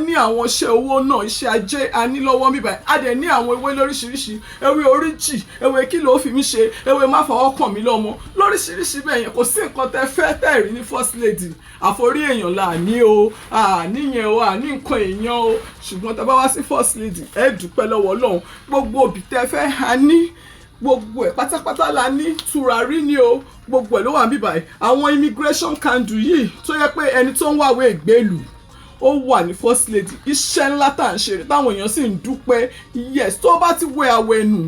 ní àwọn iṣẹ́ owó náà iṣẹ́ ajé a ní lọ́wọ́ bíbá a dẹ̀ ní àwọn ewé lóríṣiríṣi ewé oríjì ewé kí ló fi mí ṣe ewé má fọwọ́ kàn mí lọ́mọ lóríṣiríṣi bẹ́ẹ̀ yẹn kò sí nǹkan tẹ́ fẹ́ tẹ́ rí ní First Lady àforí èèyàn là ní o àníyàn o àní nǹkan èèyàn o ṣùgbọ́n tẹ́ bá wá sí First Lady ẹ dúpẹ́ lọ́wọ́ Ọlọ́run gbogbo òbí tẹ́ fẹ́ a ní gbogbo ẹ̀ pátápátá la ní tùràrí ni o gbogbo ẹ̀ ló wà níbí báyìí àwọn immigration candle yìí tó yẹ pé ẹni tó ń wáwé ìgbélú ó wà ní First Lady iṣẹ́ ńlá tá à ń ṣe táwọn èèyàn sì ń dúpẹ́ yes tó bá ti wẹ àwẹ̀ nù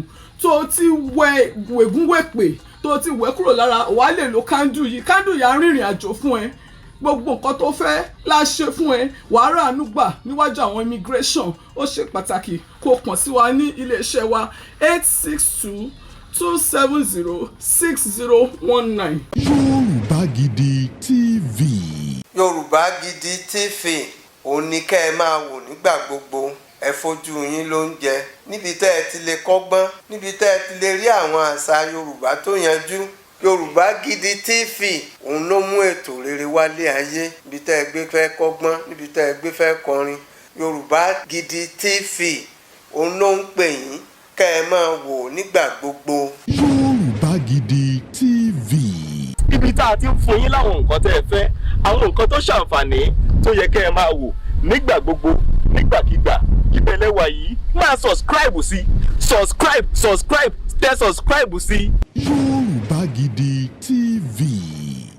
tó ti wẹ wẹ̀gúnwẹ̀pẹ̀ tó ti wẹ̀ kúrò lára wàá lè lo candle yìí á rìnrìn àjò fún ẹ gbogbo nǹkan tó fẹ́ láṣẹ fún ẹ wàá ràánú gbà níwájú àwọn immigration ó ṣe pàtàkì kó kàn sí wa ní iléeṣẹ́ wa 862-270-6019. Yoruba Gidi TV. Yoruba Gidi TV òun ni kẹ́ ẹ máa wò nígbà gbogbo ẹ fojú yín lóúnjẹ níbi tẹ́ ẹ ti lè kọ́gbọ́n níbi tẹ́ ẹ ti lè rí àwọn àṣà Yorùbá tó yanjú. Yoruba Gidi TV òun ló mú ètò rere wálé ayé níbi tẹ́ ẹ gbé fẹ́ kọ́gbọ́n níbi tẹ́ ẹ gbé fẹ́ kọrin. Yoruba Gidi TV òun ló ń pè yín kẹ́ ẹ máa wò nígbà gbogbo. Yoruba Gidi TV. ibi tá a ti ń fún yín láwọn nǹkan tẹ́ ẹ fẹ́ àwọn nǹkan tó ṣàǹfààní tó yẹ kẹ́ ẹ máa wò nígbà gbogbo nígbàkigbà ìbẹ̀lẹ̀ wà yìí máa subscribe sí tẹ subscribe sí. Yoruba Gidi TV.